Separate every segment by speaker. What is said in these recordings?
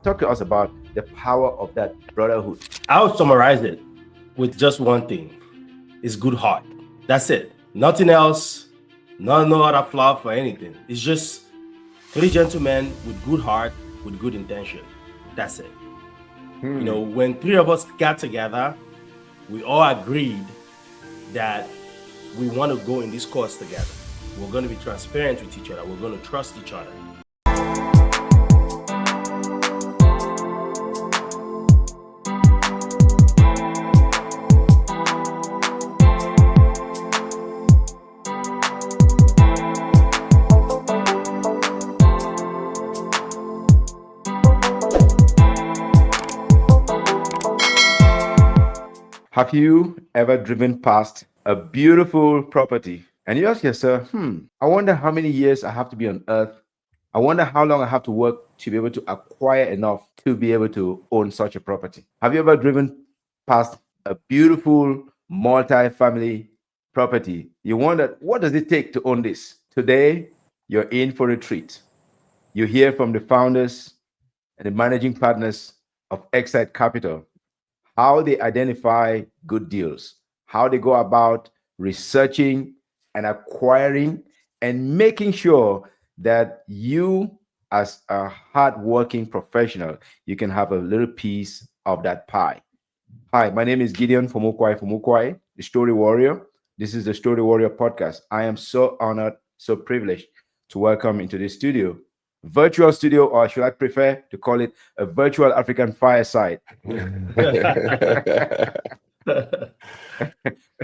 Speaker 1: Talk to us about the power of that brotherhood.
Speaker 2: I would summarize it with just one thing. It's good heart. That's it. Nothing else. No other fluff or anything. It's just three gentlemen with good heart, with good intention. That's it. You know, when three of us got together, we all agreed that we want to go in this course together. We're going to be transparent with each other. We're going to trust each other.
Speaker 1: Have you ever driven past a beautiful property and you ask yourself, I wonder how many years I have to be on earth. I wonder how long I have to work to be able to acquire enough to be able to own such a property. Have you ever driven past a beautiful multi-family property? You wonder, what does it take to own this? Today, you're in for a treat. You hear from the founders and the managing partners of XSITE Capital, how they identify good deals, how they go about researching and acquiring and making sure that you, as a hardworking professional, you can have a little piece of that pie. Hi, my name is Gideon Fomukwai, the Story Warrior. This is the Story Warrior podcast. I am so honored, so privileged to welcome into this studio, virtual studio, or should I prefer to call it a virtual African fireside?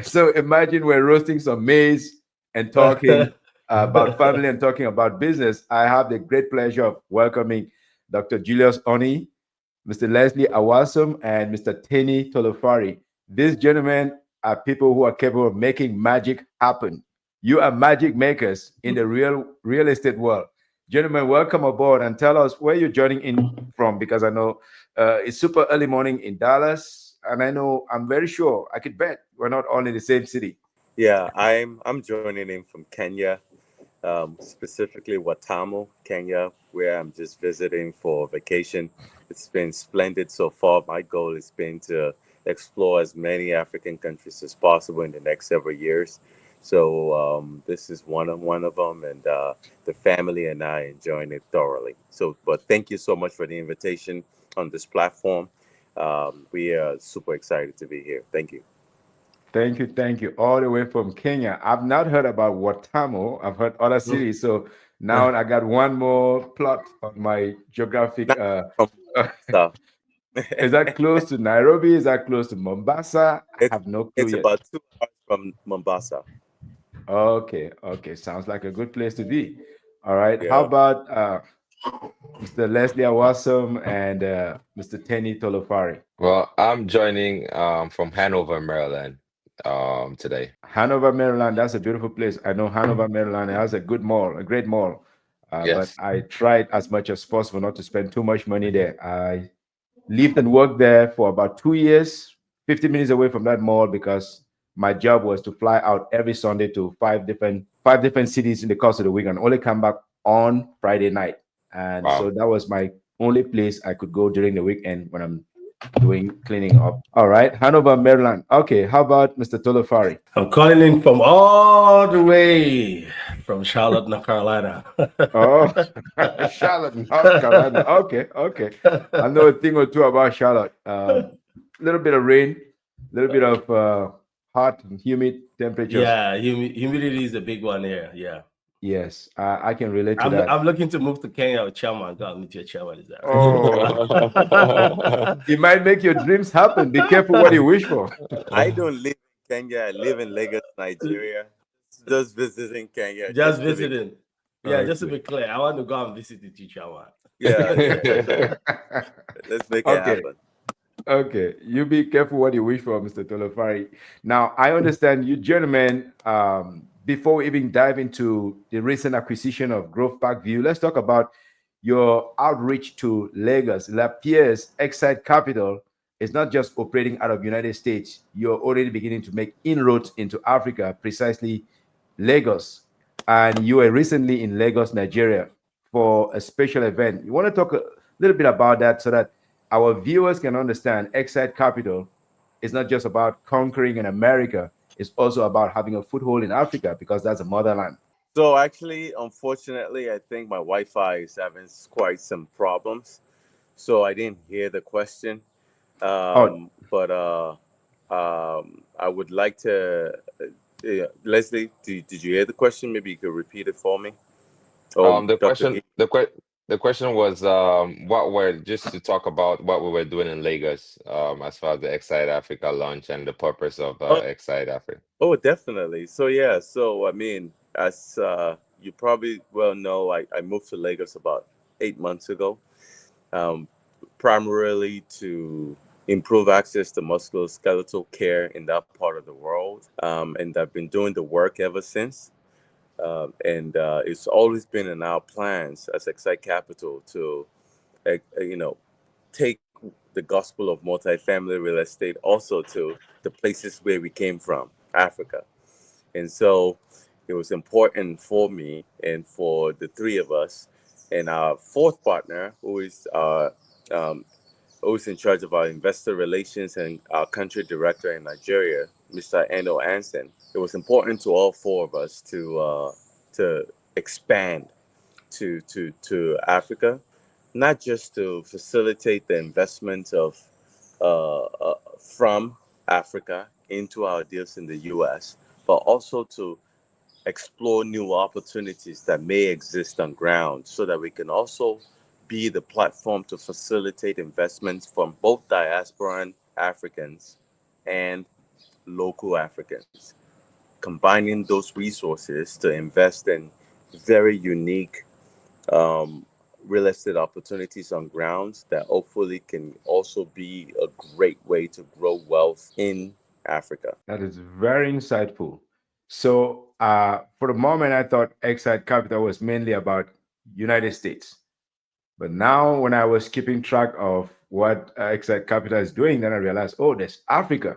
Speaker 1: So imagine we're roasting some maize and talking about family and talking about business. I have the great pleasure of welcoming Dr. Julius Oni, Mr. Leslie Awasum, and Mr. Teni Tolofari. These gentlemen are people who are capable of making magic happen. You are magic makers in the real estate world. Gentlemen, welcome aboard and tell us where you're joining in from, because I know it's super early morning in Dallas, and I'm very sure, I could bet we're not all in the same city.
Speaker 3: Yeah, I'm joining in from Kenya, specifically Watamu, Kenya, where I'm just visiting for vacation. It's been splendid so far. My goal has been to explore as many African countries as possible in the next several years. So this is one of them, and the family and I enjoying it thoroughly. So, but thank you so much for the invitation on this platform. We are super excited to be here. Thank you.
Speaker 1: Thank you. All the way from Kenya. I've not heard about Watamu. I've heard other cities. So now I got one more plot on my geographic. Is that close to Nairobi? Is that close to Mombasa? I have no clue
Speaker 3: It's
Speaker 1: yet.
Speaker 3: about 2 hours from Mombasa.
Speaker 1: Okay. Sounds like a good place to be. All right.
Speaker 3: Yeah.
Speaker 1: How about Mr. Leslie Awasum and Mr. Teni Tolofari?
Speaker 4: Well, I'm joining from Hanover, Maryland today.
Speaker 1: Hanover, Maryland. That's a beautiful place. I know Hanover, Maryland. It has a good mall, a great mall.
Speaker 4: Yes.
Speaker 1: But I tried as much as possible not to spend too much money there. I lived and worked there for about 2 years, 50 minutes away from that mall, because my job was to fly out every Sunday to five different cities in the course of the week and only come back on Friday night. And
Speaker 4: Wow.
Speaker 1: so that was my only place I could go during the weekend when I'm doing cleaning up. All right, Hanover, Maryland. Okay, how about Mr. Tolofari?
Speaker 2: I'm calling in from all the way from Charlotte, North Carolina.
Speaker 1: Oh, Charlotte, North Carolina. Okay. I know a thing or two about Charlotte. A little bit of rain, a little bit of hot and humid temperatures.
Speaker 2: Yeah, humidity is a big one here. Yeah.
Speaker 1: Yes, I can relate to that.
Speaker 2: I'm looking to move to Kenya with chairman. God, meet your chairman. Is that
Speaker 1: right? It might make your dreams happen. Be careful what you wish for.
Speaker 3: I don't live in Kenya. I live in Lagos, Nigeria. Just visiting Kenya.
Speaker 2: Just visiting. Yeah,
Speaker 1: Okay.
Speaker 2: Just to be clear, I want to go and visit the teacher.
Speaker 3: Yeah. Let's make it happen.
Speaker 1: Okay, you be careful what you wish for, Mr. Tolofari. Now, I understand you gentlemen, before we even dive into the recent acquisition of Grove Park View, let's talk about your outreach to Lagos. It appears XSITE Capital is not just operating out of United States. You're already beginning to make inroads into Africa, precisely Lagos. And you were recently in Lagos, Nigeria, for a special event. You want to talk little bit about that so that our viewers can understand XSITE Capital is not just about conquering in America, it's also about having a foothold in Africa because that's a motherland.
Speaker 3: So actually, unfortunately, I think my Wi-Fi is having quite some problems. So I didn't hear the question.
Speaker 1: Oh,
Speaker 3: But I would like to, Leslie, did you hear the question? Maybe you could repeat it for me. Oh,
Speaker 4: The
Speaker 3: Dr.
Speaker 4: question
Speaker 3: Gee.
Speaker 4: the question was what were just to talk about what we were doing in Lagos as far as the Excite Africa launch and the purpose of
Speaker 3: Oh,
Speaker 4: Excite Africa.
Speaker 3: oh, definitely. So yeah, so I mean, as you probably well know, I moved to Lagos about 8 months ago, um, primarily to improve access to musculoskeletal care in that part of the world, and I've been doing the work ever since. And it's always been in our plans as Excite Capital to, you know, take the gospel of multifamily real estate also to the places where we came from, Africa. And so it was important for me and for the three of us and our fourth partner, um, who is in charge of our investor relations and our country director in Nigeria, Mr. Endo Anson. It was important to all four of us to expand to Africa, not just to facilitate the investment of from Africa into our deals in the U.S., but also to explore new opportunities that may exist on ground so that we can also be the platform to facilitate investments from both diasporan Africans and local Africans, combining those resources to invest in very unique um, real estate opportunities on grounds that hopefully can also be a great way to grow wealth in Africa.
Speaker 1: that is very insightful. So, for the moment, I thought XSITE Capital was mainly about United States. But now, when I was keeping track of what XSITE Capital is doing, then I realized, oh, there's Africa.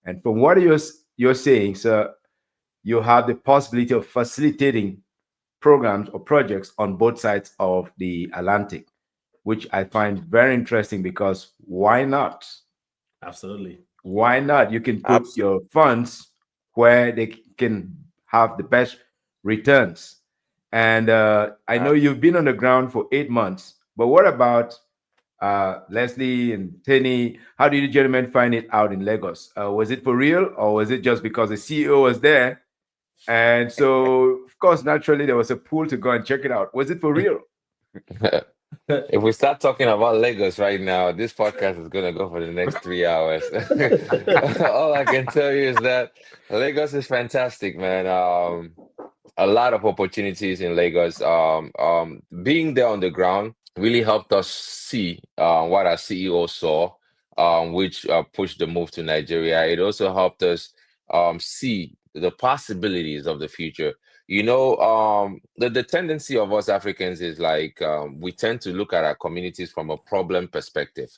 Speaker 1: And from what you're saying, sir, you have the possibility of facilitating programs or projects on both sides of the Atlantic, which I find very interesting because why not?
Speaker 2: Absolutely.
Speaker 1: Why not? You can put
Speaker 3: Absolutely.
Speaker 1: your funds where they can have the best returns. And I know you've been on the ground for 8 months, but what about Leslie and Tenny? How did you gentlemen find it out in Lagos? Was it for real, or was it just because the CEO was there? And so, of course, naturally, there was a pool to go and check it out. Was it for real?
Speaker 4: If we start talking about Lagos right now, this podcast is gonna go for the next 3 hours. All I can tell you is that Lagos is fantastic, man. A lot of opportunities in Lagos. Being there on the ground really helped us see what our CEO saw, which pushed the move to Nigeria. It also helped us see the possibilities of the future. You know, the tendency of us Africans is like we tend to look at our communities from a problem perspective.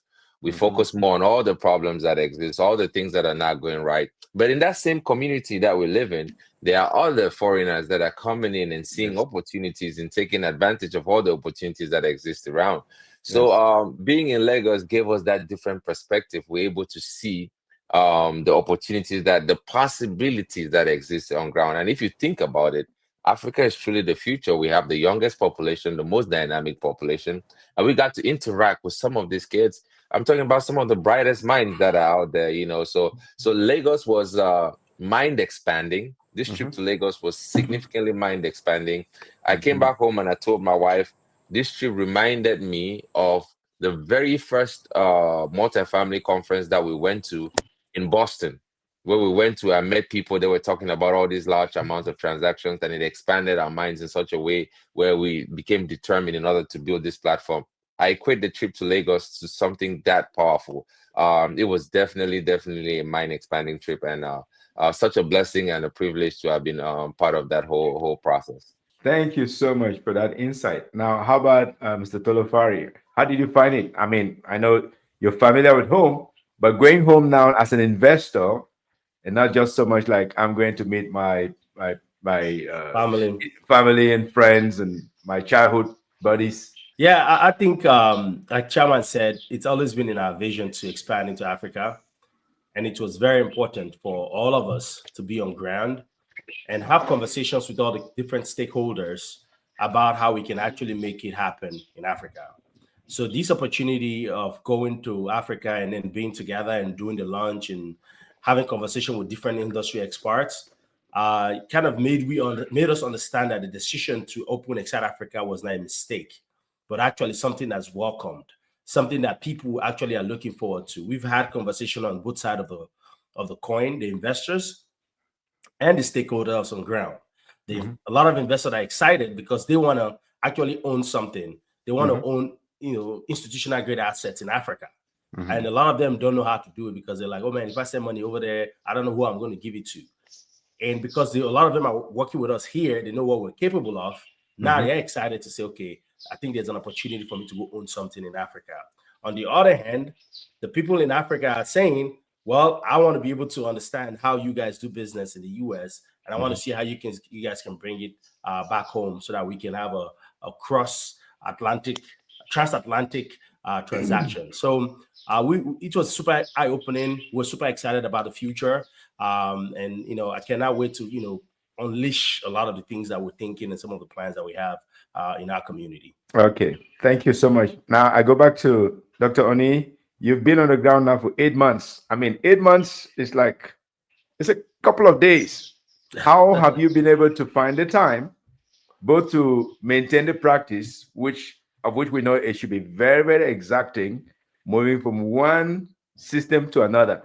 Speaker 4: We
Speaker 1: Mhm.
Speaker 4: focus more on all the problems that exist, all the things that are not going right. But in that same community that we live in, there are other foreigners that are coming in and seeing
Speaker 1: Yes.
Speaker 4: opportunities and taking advantage of all the opportunities that exist around. So,
Speaker 1: Yes.
Speaker 4: being in Lagos gave us that different perspective. We're able to see the opportunities that the possibilities that exist on ground. And if you think about it, Africa is truly the future. We have the youngest population, the most dynamic population, and we got to interact with some of these kids. I'm talking about some of the brightest minds that are out there, you know. So Lagos was mind expanding. This trip
Speaker 1: Mhm.
Speaker 4: to Lagos was significantly mind expanding. I came
Speaker 1: Mhm.
Speaker 4: back home and I told my wife, this trip reminded me of the very first multifamily conference that we went to in Boston, where we went to and met people that were talking about all these large amounts of transactions, and it expanded our minds in such a way where we became determined in order to build this platform. I equate the trip to Lagos to something that powerful. It was definitely a mind expanding trip, and such a blessing and a privilege to have been part of that whole process.
Speaker 1: Thank you so much for that insight. Now, how about Mr. Tolofari? How did you find it? I mean, I know you're familiar with home, but going home now as an investor, and not just so much like I'm going to meet my
Speaker 2: Family.
Speaker 1: family and friends and my childhood buddies.
Speaker 2: Yeah, I think, like Chairman said, it's always been in our vision to expand into Africa. And it was very important for all of us to be on ground and have conversations with all the different stakeholders about how we can actually make it happen in Africa. So this opportunity of going to Africa and then being together and doing the launch and having conversation with different industry experts kind of made us understand that the decision to open XSITE Africa was not a mistake, but actually something that's welcomed, something that people actually are looking forward to. We've had conversation on both sides of the coin, the investors and the stakeholders on ground.
Speaker 1: Hmm.
Speaker 2: A lot of investors are excited because they want to actually own something. They want to
Speaker 1: Hmm.
Speaker 2: own, institutional grade assets in Africa. And
Speaker 1: Hmm.
Speaker 2: a lot of them don't know how to do it because they're like, oh man, if I send money over there, I don't know who I'm going to give it to. And because a lot of them are working with us here, they know what we're capable of. Now
Speaker 1: Hmm.
Speaker 2: they're excited to say, okay, I think there's an opportunity for me to go own something in Africa. On the other hand, the people in Africa are saying, well, I want to be able to understand how you guys do business in the US, and I want
Speaker 1: Hmm.
Speaker 2: to see how you guys can bring it back home so that we can have a cross Atlantic, transatlantic transaction. So we it was super eye opening. We're super excited about the future, and I cannot wait to unleash a lot of the things that we're thinking and some of the plans that we have in our community.
Speaker 1: Okay, thank you so much. Now I go back to Dr. Oni. You've been on the ground now for 8 months. I mean, 8 months is like it's a couple of days. How have you been able to find the time both to maintain the practice, which we know it should be very, very exacting, moving from one system to another?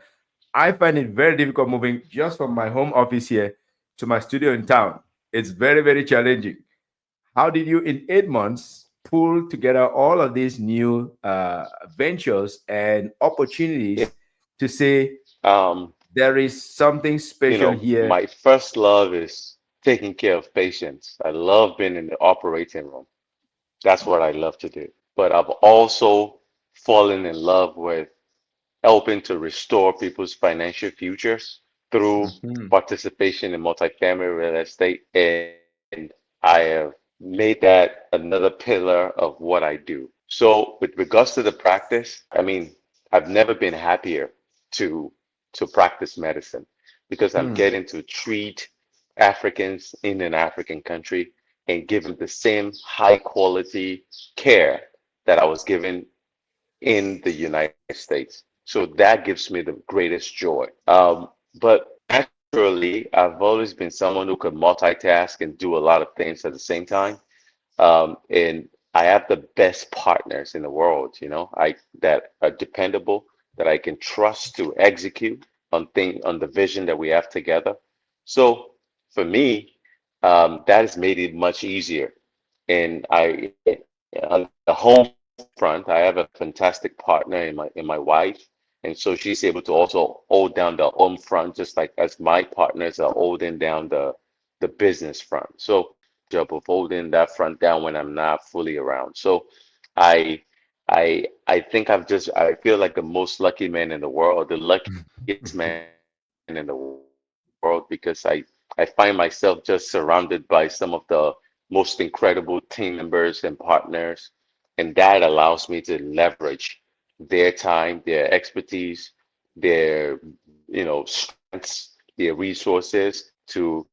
Speaker 1: I find it very difficult moving just from my home office here to my studio in town. It's very, very challenging. How did you, in 8 months, pull together all of these new ventures and opportunities to say
Speaker 3: Um,
Speaker 1: there is something special here?
Speaker 3: my first love is taking care of patients. I love being in the operating room. That's what I love to do. But I've also fallen in love with helping to restore people's financial futures through
Speaker 1: Mhm.
Speaker 3: participation in multifamily real estate. And I have made that another pillar of what I do. So with regards to the practice, I mean, I've never been happier to practice medicine because I'm
Speaker 1: Hmm.
Speaker 3: getting to treat Africans in an African country and give them the same high quality care that I was given in the United States. So that gives me the greatest joy. But naturally, I've always been someone who could multitask and do a lot of things at the same time. And I have the best partners in the world, I that are dependable, that I can trust to execute on the vision that we have together. So for me, that has made it much easier. And on the home front, I have a fantastic partner in my wife, and so she's able to also hold down the home front, just like as my partners are holding down the business front. So job of holding that front down when I'm not fully around. So I I think I feel like the most lucky man in the world, the luckiest man in the world, because I find myself just surrounded by some of the most incredible team members and partners, and that allows me to leverage their time, their expertise, their strengths, their resources to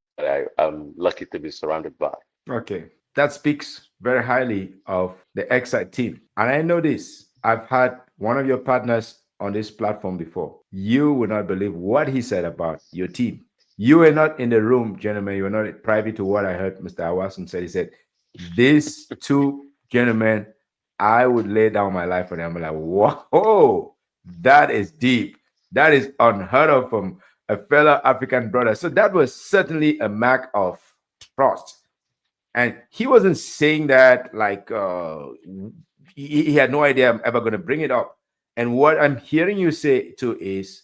Speaker 3: I'm lucky to be surrounded by.
Speaker 1: Okay, that speaks very highly of the XI team. And I know this. I've had one of your partners on this platform before. You will not believe what he said about your team. You were not in the room, gentlemen. You were not privy to what I heard Mr. Awason said. He said, these two gentlemen, I would lay down my life for them. I'm like, whoa, that is deep. That is unheard of from a fellow African brother. So that was certainly a mark of trust. And he wasn't saying that like he had no idea I'm ever going to bring it up. And what I'm hearing you say too is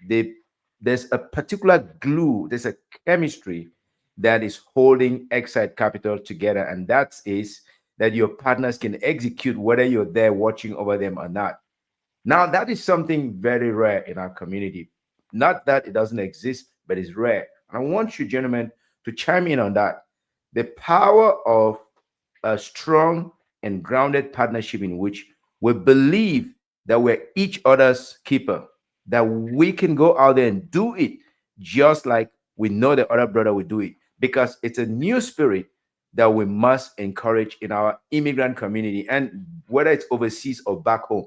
Speaker 1: they, there's a particular glue, there's a chemistry that is holding XSITE Capital together, and that is that your partners can execute whether you're there watching over them or not. Now, that is something very rare in our community. Not that it doesn't exist, but it's rare. And I want you, gentlemen, to chime in on that. The power of a strong and grounded partnership in which we believe that we're each other's keeper, that we can go out there and do it just like we know the other brother will do it, because it's a new spirit that we must encourage in our immigrant community, and whether it's overseas or back home.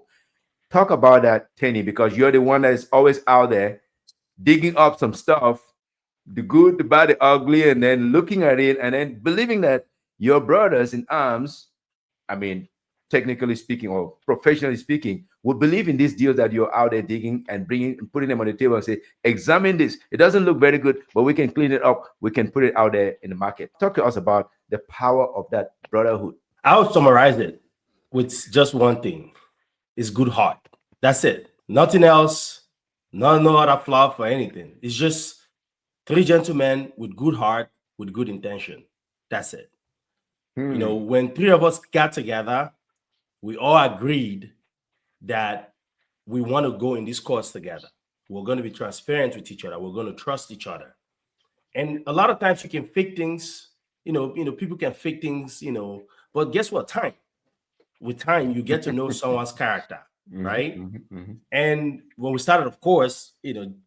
Speaker 1: Talk about that, Tenny, because you're the one that is always out there digging up some stuff, the good, the bad, the ugly, and then looking at it and then believing that your brothers in arms, I mean, technically speaking or professionally speaking, will believe in these deals that you're out there digging and bringing and putting them on the table and say, examine this. It doesn't look very good, but we can clean it up. We can put it out there in the market. Talk to us about the power of that brotherhood.
Speaker 2: I'll summarize it with just one thing: it's good heart. That's it. Nothing else. No other fluff or anything. It's just three gentlemen with good heart, with good intention. That's it. You know, when three of us got together, we all agreed that we want to go in this course together. We're going to be transparent with each other. We're going to trust each other. And a lot of times you can fake things, people can fake things, but guess what? With time, you get to know someone's character, right? And when we started, of course,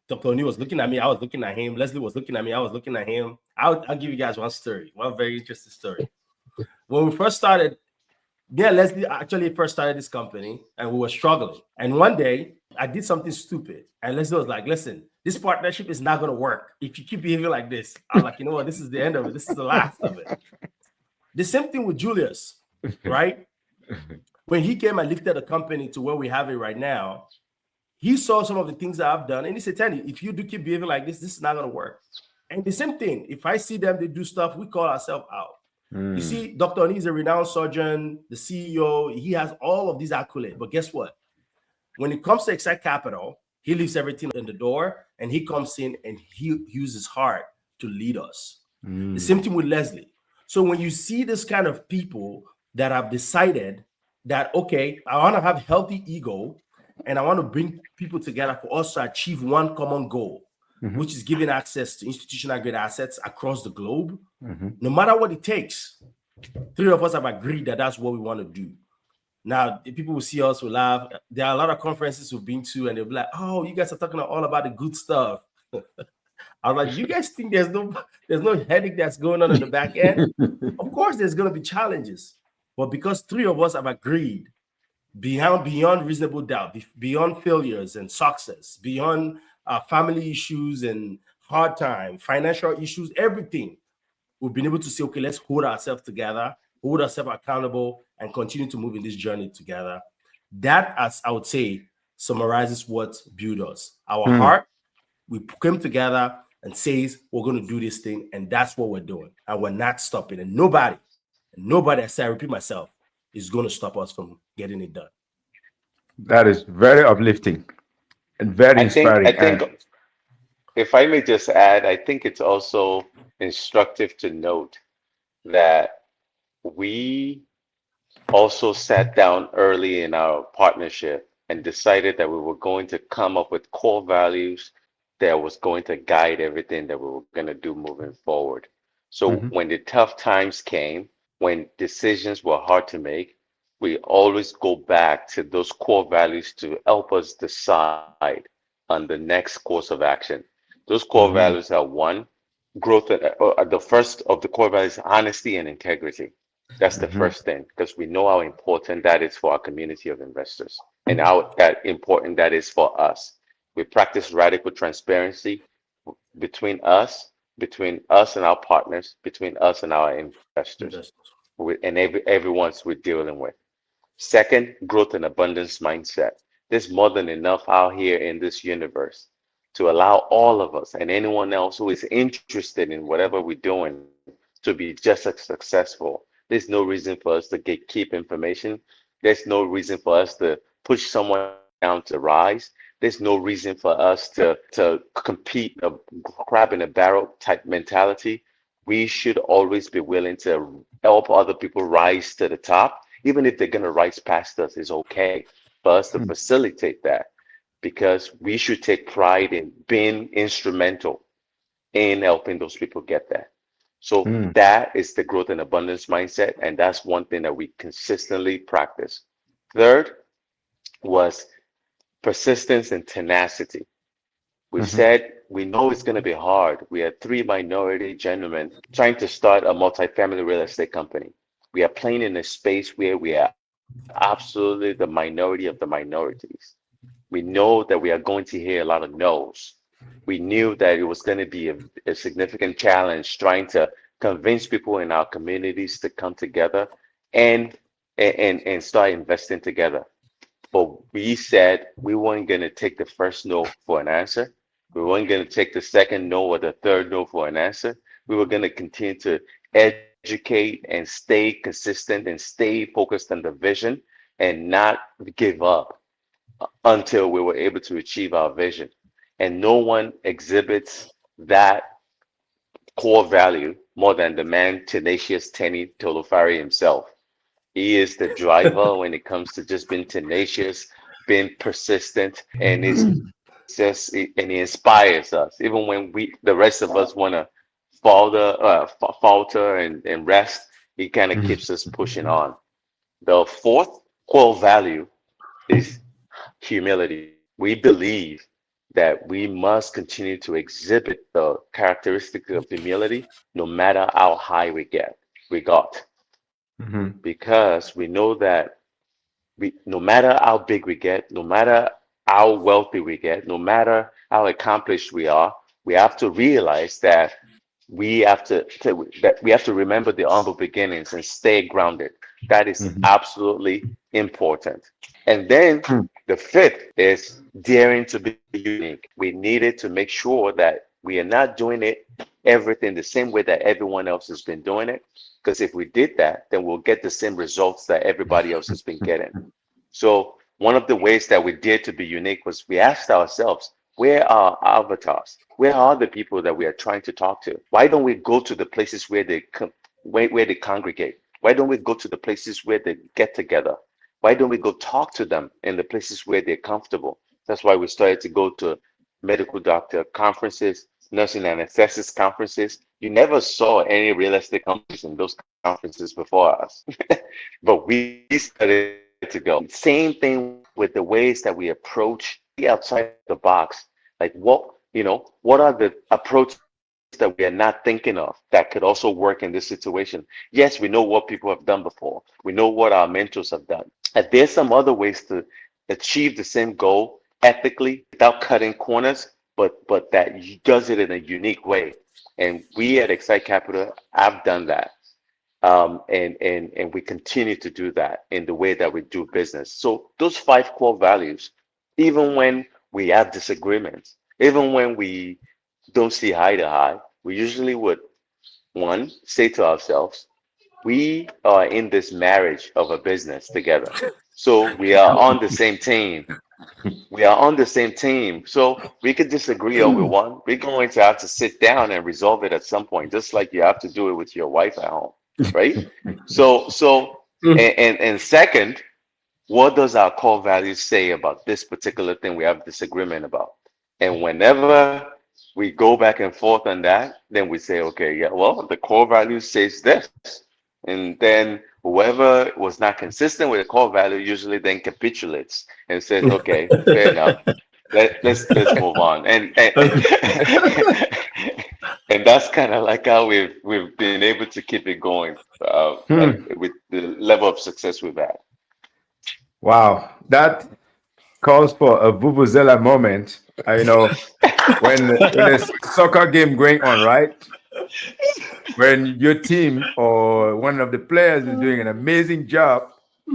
Speaker 2: Dr. O'Neill was looking at me, I was looking at him. Leslie was looking at me, I was looking at him. I'll give you guys one very interesting story. When we first started, Leslie actually first started this company and we were struggling. And one day I did something stupid. And Leslie was like, listen, this partnership is not going to work if you keep behaving like this. I was like, you know what? This is the end of it. This is the last of it. The same thing with Julius, right? When he came and lifted the company to where we have it right now, he saw some of the things that I've done. And he said, Tanny, if you do keep behaving like this is not going to work. And the same thing, if I see them, they do stuff, we call ourselves out. You see, Dr. Oni is a renowned surgeon, the CEO. He has all of these accolades. But guess what? When it comes to XSITE Capital, he leaves everything in the door and he comes in and he uses his heart to lead us. The same thing with Leslie. So when you see this kind of people that have decided that, okay, I want to have healthy ego and I want to bring people together for us to achieve one common goal, which is giving access to institutional grade assets across the globe. No matter what it takes, three of us have agreed that that's what we want to do. Now, the people will see us, will laugh. There are a lot of conferences we've been to, and they'll be like, oh, you guys are talking all about the good stuff. I was like, you guys think there's no headache that's going on in the back end? Of course, there's going to be challenges. But because three of us have agreed beyond reasonable doubt, beyond failures and success, beyond family issues and hard time, financial issues, everything, we've been able to say, okay, let's hold ourselves together, hold ourselves accountable, and continue to move in this journey together. That, as I would say, summarizes what built us. Our heart, we came together and says, we're going to do this thing, and that's what we're doing. And we're not stopping. And nobody, I say, I repeat myself, is going to stop us from getting it done.
Speaker 1: That is very uplifting and very inspiring.
Speaker 5: I think if I may just add, I think it's also instructive to note that we also sat down early in our partnership and decided that we were going to come up with core values that was going to guide everything that we were going to do moving forward. So when the tough times came, when decisions were hard to make, we always go back to those core values to help us decide on the next course of action. Those core values are one, growth. The first of the core values, honesty and integrity. That's the first thing, because we know how important that is for our community of investors and how that important that is for us. We practice radical transparency between us, and our partners, between us and our investors, and everyone's we're dealing with. Second, growth and abundance mindset. There's more than enough out here in this universe to allow all of us and anyone else who is interested in whatever we're doing to be just as successful. There's no reason for us to gatekeep information. There's no reason for us to push someone down to rise. There's no reason for us to compete a crab in a barrel type mentality. We should always be willing to help other people rise to the top. Even if they're going to rise past us, is okay for us to facilitate that, because we should take pride in being instrumental in helping those people get there. So
Speaker 1: Mm.
Speaker 5: that is the growth and abundance mindset, and that's one thing that we consistently practice. Third was persistence and tenacity. We
Speaker 1: Mhm.
Speaker 5: said we know it's going to be hard. We are three minority gentlemen trying to start a multifamily real estate company. We are playing in a space where we are absolutely the minority of the minorities. We know that we are going to hear a lot of no's. We knew that it was going to be a significant challenge trying to convince people in our communities to come together and and start investing together. But we said we weren't going to take the first no for an answer. We weren't going to take the second no or the third no for an answer. We were going to continue to educate and stay consistent and stay focused on the vision and not give up until we were able to achieve our vision. And no one exhibits that core value more than the man tenacious Tenny Tolofari himself. He is the driver when it comes to just being tenacious, being persistent, and and he inspires us. Even when the rest of us want to falter and rest, he kind of keeps us pushing on. The fourth core value is humility. We believe that we must continue to exhibit the characteristics of humility no matter how high we got,
Speaker 1: Mhm.
Speaker 5: because we know that no matter how big we get, no matter how wealthy we get, no matter how accomplished we are, we have to realize that we have to remember the humble beginnings and stay grounded. That is
Speaker 1: Mhm.
Speaker 5: absolutely important. And then
Speaker 1: Mm.
Speaker 5: the fifth is daring to be unique. We needed to make sure that we are not doing it everything the same way that everyone else has been doing it. Because if we did that, then we'll get the same results that everybody else has been getting. So one of the ways that we did to be unique was we asked ourselves, where are our avatars? Where are the people that we are trying to talk to? Why don't we go to the places where where they congregate? Why don't we go to the places where they get together? Why don't we go talk to them in the places where they're comfortable? That's why we started to go to medical doctor conferences, nursing anesthetist conferences. You never saw any real estate companies in those conferences before us. But we started to go. Same thing with the ways that we approach, outside of the box. Like what are the approaches that we are not thinking of that could also work in this situation? Yes, we know what people have done before. We know what our mentors have done. And there's some other ways to achieve the same goal ethically without cutting corners, but that does it in a unique way. And we at Excite Capital have done that. And we continue to do that in the way that we do business. So those five core values, even when we have disagreements, even when we don't see eye to eye, we usually would one say to ourselves, we are in this marriage of a business together. So we are on the same team. We are on the same team. So we could disagree over one. We're going to have to sit down and resolve it at some point, just like you have to do it with your wife at home, right? So and second, what does our core values say about this particular thing we have disagreement about? And whenever we go back and forth on that, then we say, okay, yeah, well, the core value says this. And then whoever was not consistent with the core value usually then capitulates and says, okay, fair enough. Let's move on. And that's kind of like how we've been able to keep it going, like
Speaker 1: Hmm.
Speaker 5: with the level of success we've had.
Speaker 1: Wow, that calls for a vuvuzela moment. When a soccer game going on, right? When your team or one of the players is doing an amazing job.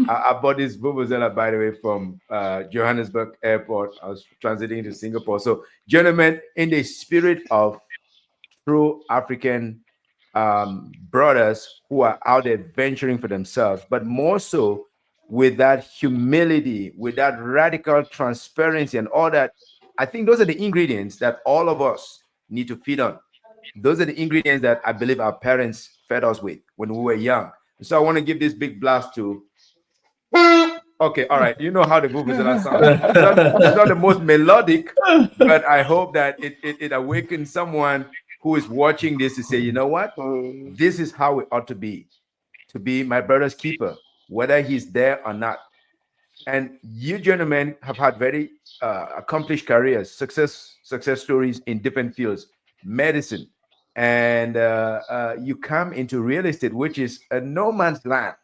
Speaker 1: I bought this vuvuzela, by the way, from Johannesburg Airport. I was transiting to Singapore. So, gentlemen, in the spirit of true African brothers who are out there venturing for themselves, but more so with that humility, with that radical transparency, and all that. I think those are the ingredients that all of us need to feed on. Those are the ingredients that I believe our parents fed us with when we were young. So I want to give this big blast to. Okay, all right. You know how the vuvuzela sounds. It's not the most melodic, but I hope that it awakens someone who is watching this to say, you know what? This is how it ought to be my brother's keeper, whether he's there or not. And you gentlemen have had very accomplished careers, success stories in different fields, medicine, and you come into real estate, which is a no man's land.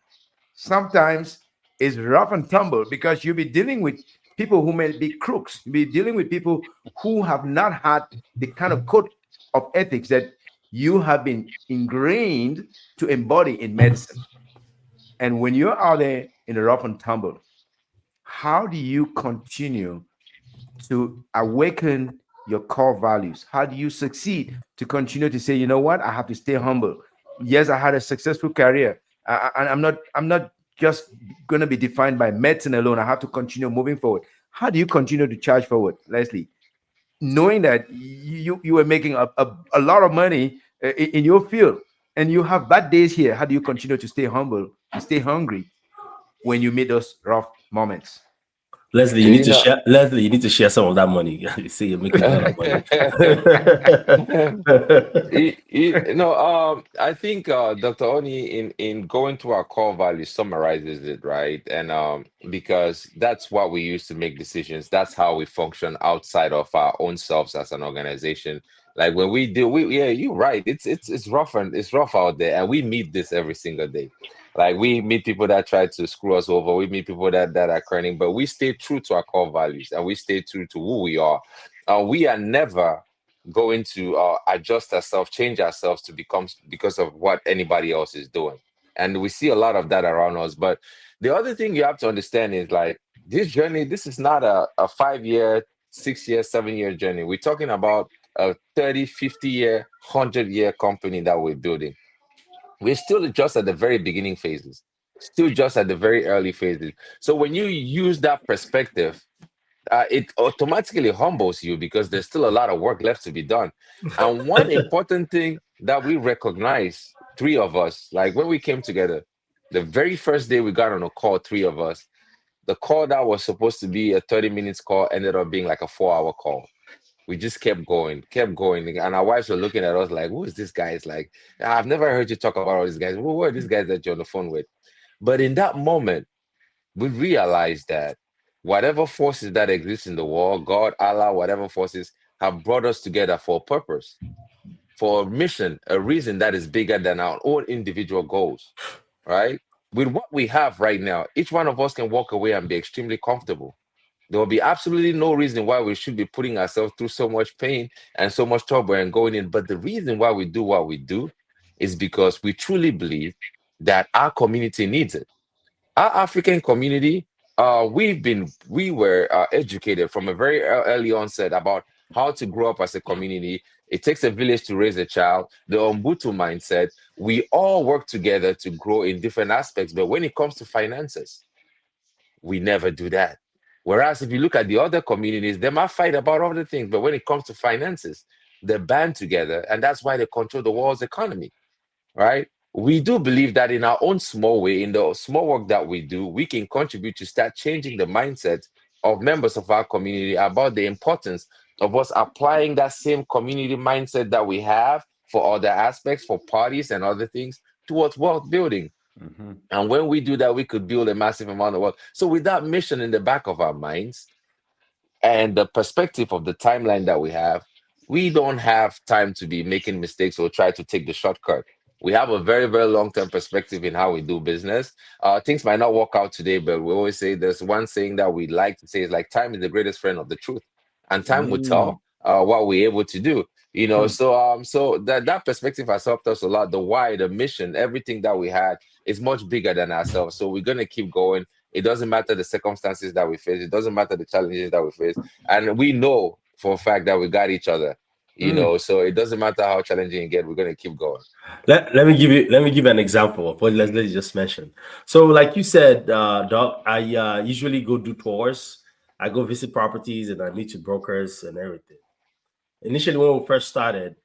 Speaker 1: Sometimes it's rough and tumble because you'll be dealing with people who may be crooks. You'll be dealing with people who have not had the kind of code of ethics that you have been ingrained to embody in medicine. And when you're out there in the rough and tumble, how do you continue to awaken your core values? How do you succeed to continue to say, you know what, I have to stay humble? Yes, I had a successful career, and I'm not just going to be defined by medicine alone. I have to continue moving forward. How do you continue to charge forward, Leslie, knowing that you were making a lot of money in your field, and you have bad days here? How do you continue to stay humble and stay hungry when you meet those rough moments?
Speaker 2: Leslie, you need
Speaker 4: You
Speaker 2: to
Speaker 4: know,
Speaker 2: share. Leslie, you need to share some of that money. You say you're making a lot of money.
Speaker 4: I think Dr. Oni in going through our core values summarizes it, right? And because that's what we use to make decisions. That's how we function outside of our own selves as an organization. Like when we do, yeah, you're right. It's rough and it's rough out there, and we meet this every single day. Like we meet people that try to screw us over. We meet people that are cunning, but we stay true to our core values and we stay true to who we are. We are never going to adjust ourselves, change ourselves to become because of what anybody else is doing. And we see a lot of that around us. But the other thing you have to understand is like this journey, this is not a 5 year, 6 year, 7 year journey. We're talking about a 30, 50 year, 100 year company that we're building. We're still just at the very beginning phases, still just at the very early phases. So when you use that perspective, it automatically humbles you because there's still a lot of work left to be done. And one important thing that we recognize, three of us, like when we came together, the very first day we got on a call, three of us, the call that was supposed to be a 30 minutes call ended up being like a 4 hour call. We just kept going, kept going. And our wives were looking at us like, who is this guy? It's like, I've never heard you talk about all these guys. Who are these guys that you're on the phone with? But in that moment, we realized that whatever forces that exist in the world, God, Allah, whatever forces have brought us together for a purpose, for a mission, a reason that is bigger than our own individual goals, right? With what we have right now, each one of us can walk away and be extremely comfortable. There will be absolutely no reason why we should be putting ourselves through so much pain and so much trouble and going in. But the reason why we do what we do is because we truly believe that our community needs it. Our African community, we were educated from a very early onset about how to grow up as a community. It takes a village to raise a child. The Ubuntu mindset, we all work together to grow in different aspects. But when it comes to finances, we never do that. Whereas if you look at the other communities, they might fight about other things, but when it comes to finances, they band together, and that's why they control the world's economy, right? We do believe that in our own small way, in the small work that we do, we can contribute to start changing the mindset of members of our community about the importance of us applying that same community mindset that we have for other aspects, for parties and other things towards wealth building.
Speaker 1: Mhm.
Speaker 4: And when we do that, we could build a massive amount of wealth. So with that mission in the back of our minds and the perspective of the timeline that we have, we don't have time to be making mistakes or try to take the shortcut. We have a very, very long-term perspective in how we do business. Things might not work out today, but we always say there's one saying that we like to say is like time is the greatest friend of the truth. And time will
Speaker 1: Mm.
Speaker 4: tell what we're able to do.
Speaker 1: Hmm.
Speaker 4: So that perspective has helped us a lot. The why, the mission, everything that we had is much bigger than ourselves. So we're gonna keep going. It doesn't matter the circumstances that we face. It doesn't matter the challenges that we face. And we know for a fact that we got each other,
Speaker 1: Mm.
Speaker 4: so it doesn't matter how challenging it gets, we're going to keep going.
Speaker 2: Let me give you an example of what Leslie just mentioned. So, like you said, Doc, I usually go do tours. I go visit properties and I meet with brokers and everything. Initially, when we first started,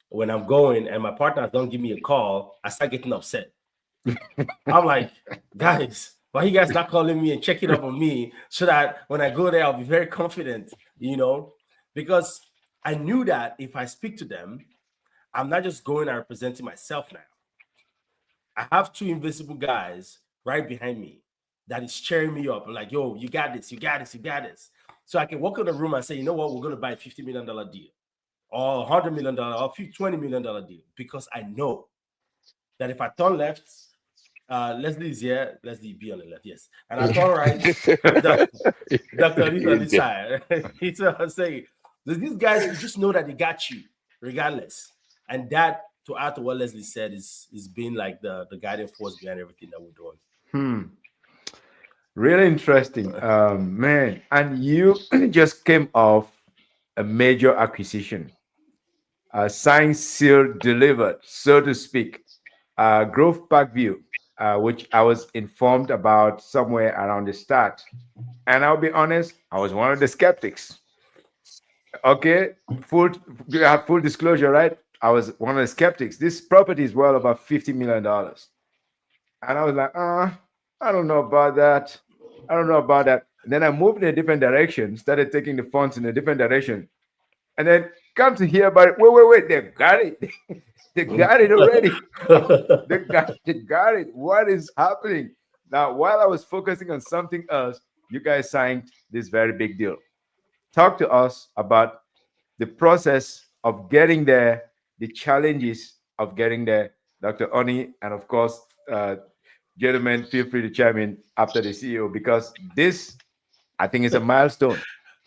Speaker 2: when I'm going and my partners don't give me a call, I start getting upset. I'm like, guys, why you guys not calling me and checking up on me so that when I go there, I'll be very confident, because I knew that if I speak to them, I'm not just going and representing myself now. I have two invisible guys right behind me that is cheering me up. I'm like, yo, you got this, you got this, you got this. So I can walk in the room and say, you know what, we're going to buy a $50 million deal or $100 million or $20 million deal, because I know that if I turn left, Leslie is here, Leslie be on the left, yes. And I turn right, Dr. Lee on this side. It's what I'm saying. These guys, you just know that they got you regardless. And that, to add to what Leslie said, is being like the guiding force behind everything that we're doing.
Speaker 1: Really interesting, man. And you just came off a major acquisition, signed, sealed, delivered, so to speak. Grove Parkview, which I was informed about somewhere around the start. And I'll be honest, I was one of the skeptics. Okay, you have full disclosure, right? I was one of the skeptics. This property is well over $50 million. And I was like, I don't know about that. I don't know about that. And then I moved in a different direction, started taking the funds in a different direction. And then come to hear about it. Wait, they got it. They got it already. They got it. What is happening? Now, while I was focusing on something else, you guys signed this very big deal. Talk to us about the process of getting there, the challenges of getting there. Dr. Oni, and of course, gentlemen, feel free to chime in after the CEO, because this, I think, is a milestone.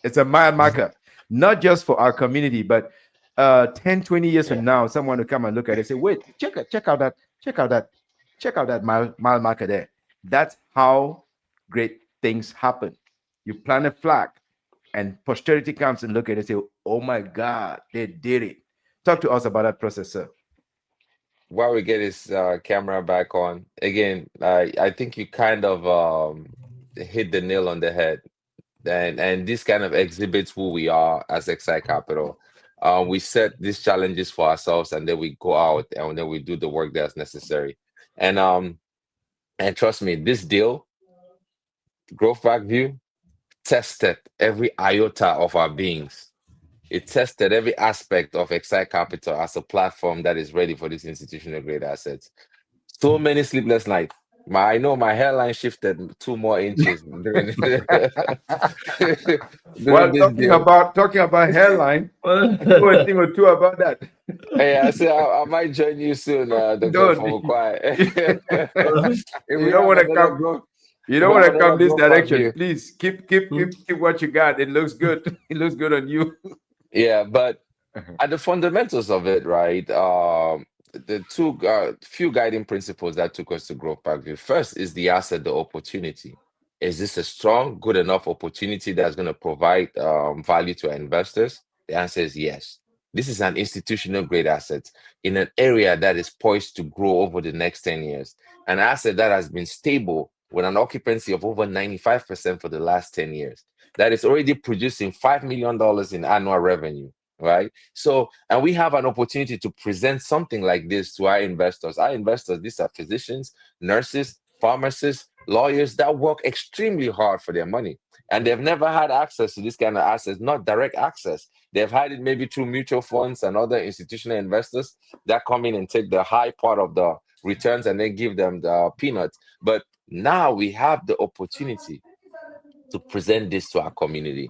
Speaker 1: It's a mile marker, not just for our community, but 10, 20 years from now, someone will come and look at it and say, wait, check out that mile marker there. That's how great things happen. You plant a flag, and posterity comes and look at it and say, oh my God, they did it. Talk to us about that process, sir.
Speaker 4: While we get his camera back on, again, I think you kind of hit the nail on the head. And this kind of exhibits who we are as XSITE Capital. We set these challenges for ourselves, and then we go out and then we do the work that's necessary. And trust me, this deal, Growth Back View, tested every iota of our beings. It tested every aspect of XSITE Capital as a platform that is ready for these institutional grade assets. So many sleepless nights. I know my hairline shifted 2 more inches during during
Speaker 1: Well,
Speaker 4: this deal.
Speaker 1: talking about hairline, I know a thing or two about that.
Speaker 4: Hey, I said I might join you soon, Dr.
Speaker 1: Don't.
Speaker 4: Fomukwai. If
Speaker 1: You
Speaker 4: we
Speaker 1: don't
Speaker 4: have
Speaker 1: want to
Speaker 4: another
Speaker 1: come.
Speaker 4: growth,
Speaker 1: You
Speaker 4: if
Speaker 1: don't
Speaker 4: we
Speaker 1: want
Speaker 4: have
Speaker 1: to come
Speaker 4: another
Speaker 1: this
Speaker 4: growth back
Speaker 1: direction.
Speaker 4: view.
Speaker 1: Please keep what you got. It looks good. It looks good on you.
Speaker 4: Yeah, but at the fundamentals of it, right? The two few guiding principles that took us to Growth Parkview. First is the asset, the opportunity. Is this a strong, good enough opportunity that's going to provide value to our investors? The answer is yes. This is an institutional grade asset in an area that is poised to grow over the next 10 years. An asset that has been stable with an occupancy of over 95% for the last 10 years. That is already producing $5 million in annual revenue, right? So, and we have an opportunity to present something like this to our investors. Our investors, these are physicians, nurses, pharmacists, lawyers that work extremely hard for their money. And they've never had access to this kind of assets, not direct access. They've had it maybe through mutual funds and other institutional investors that come in and take the high part of the returns and then give them the peanuts. But now we have the opportunity to present this to our community.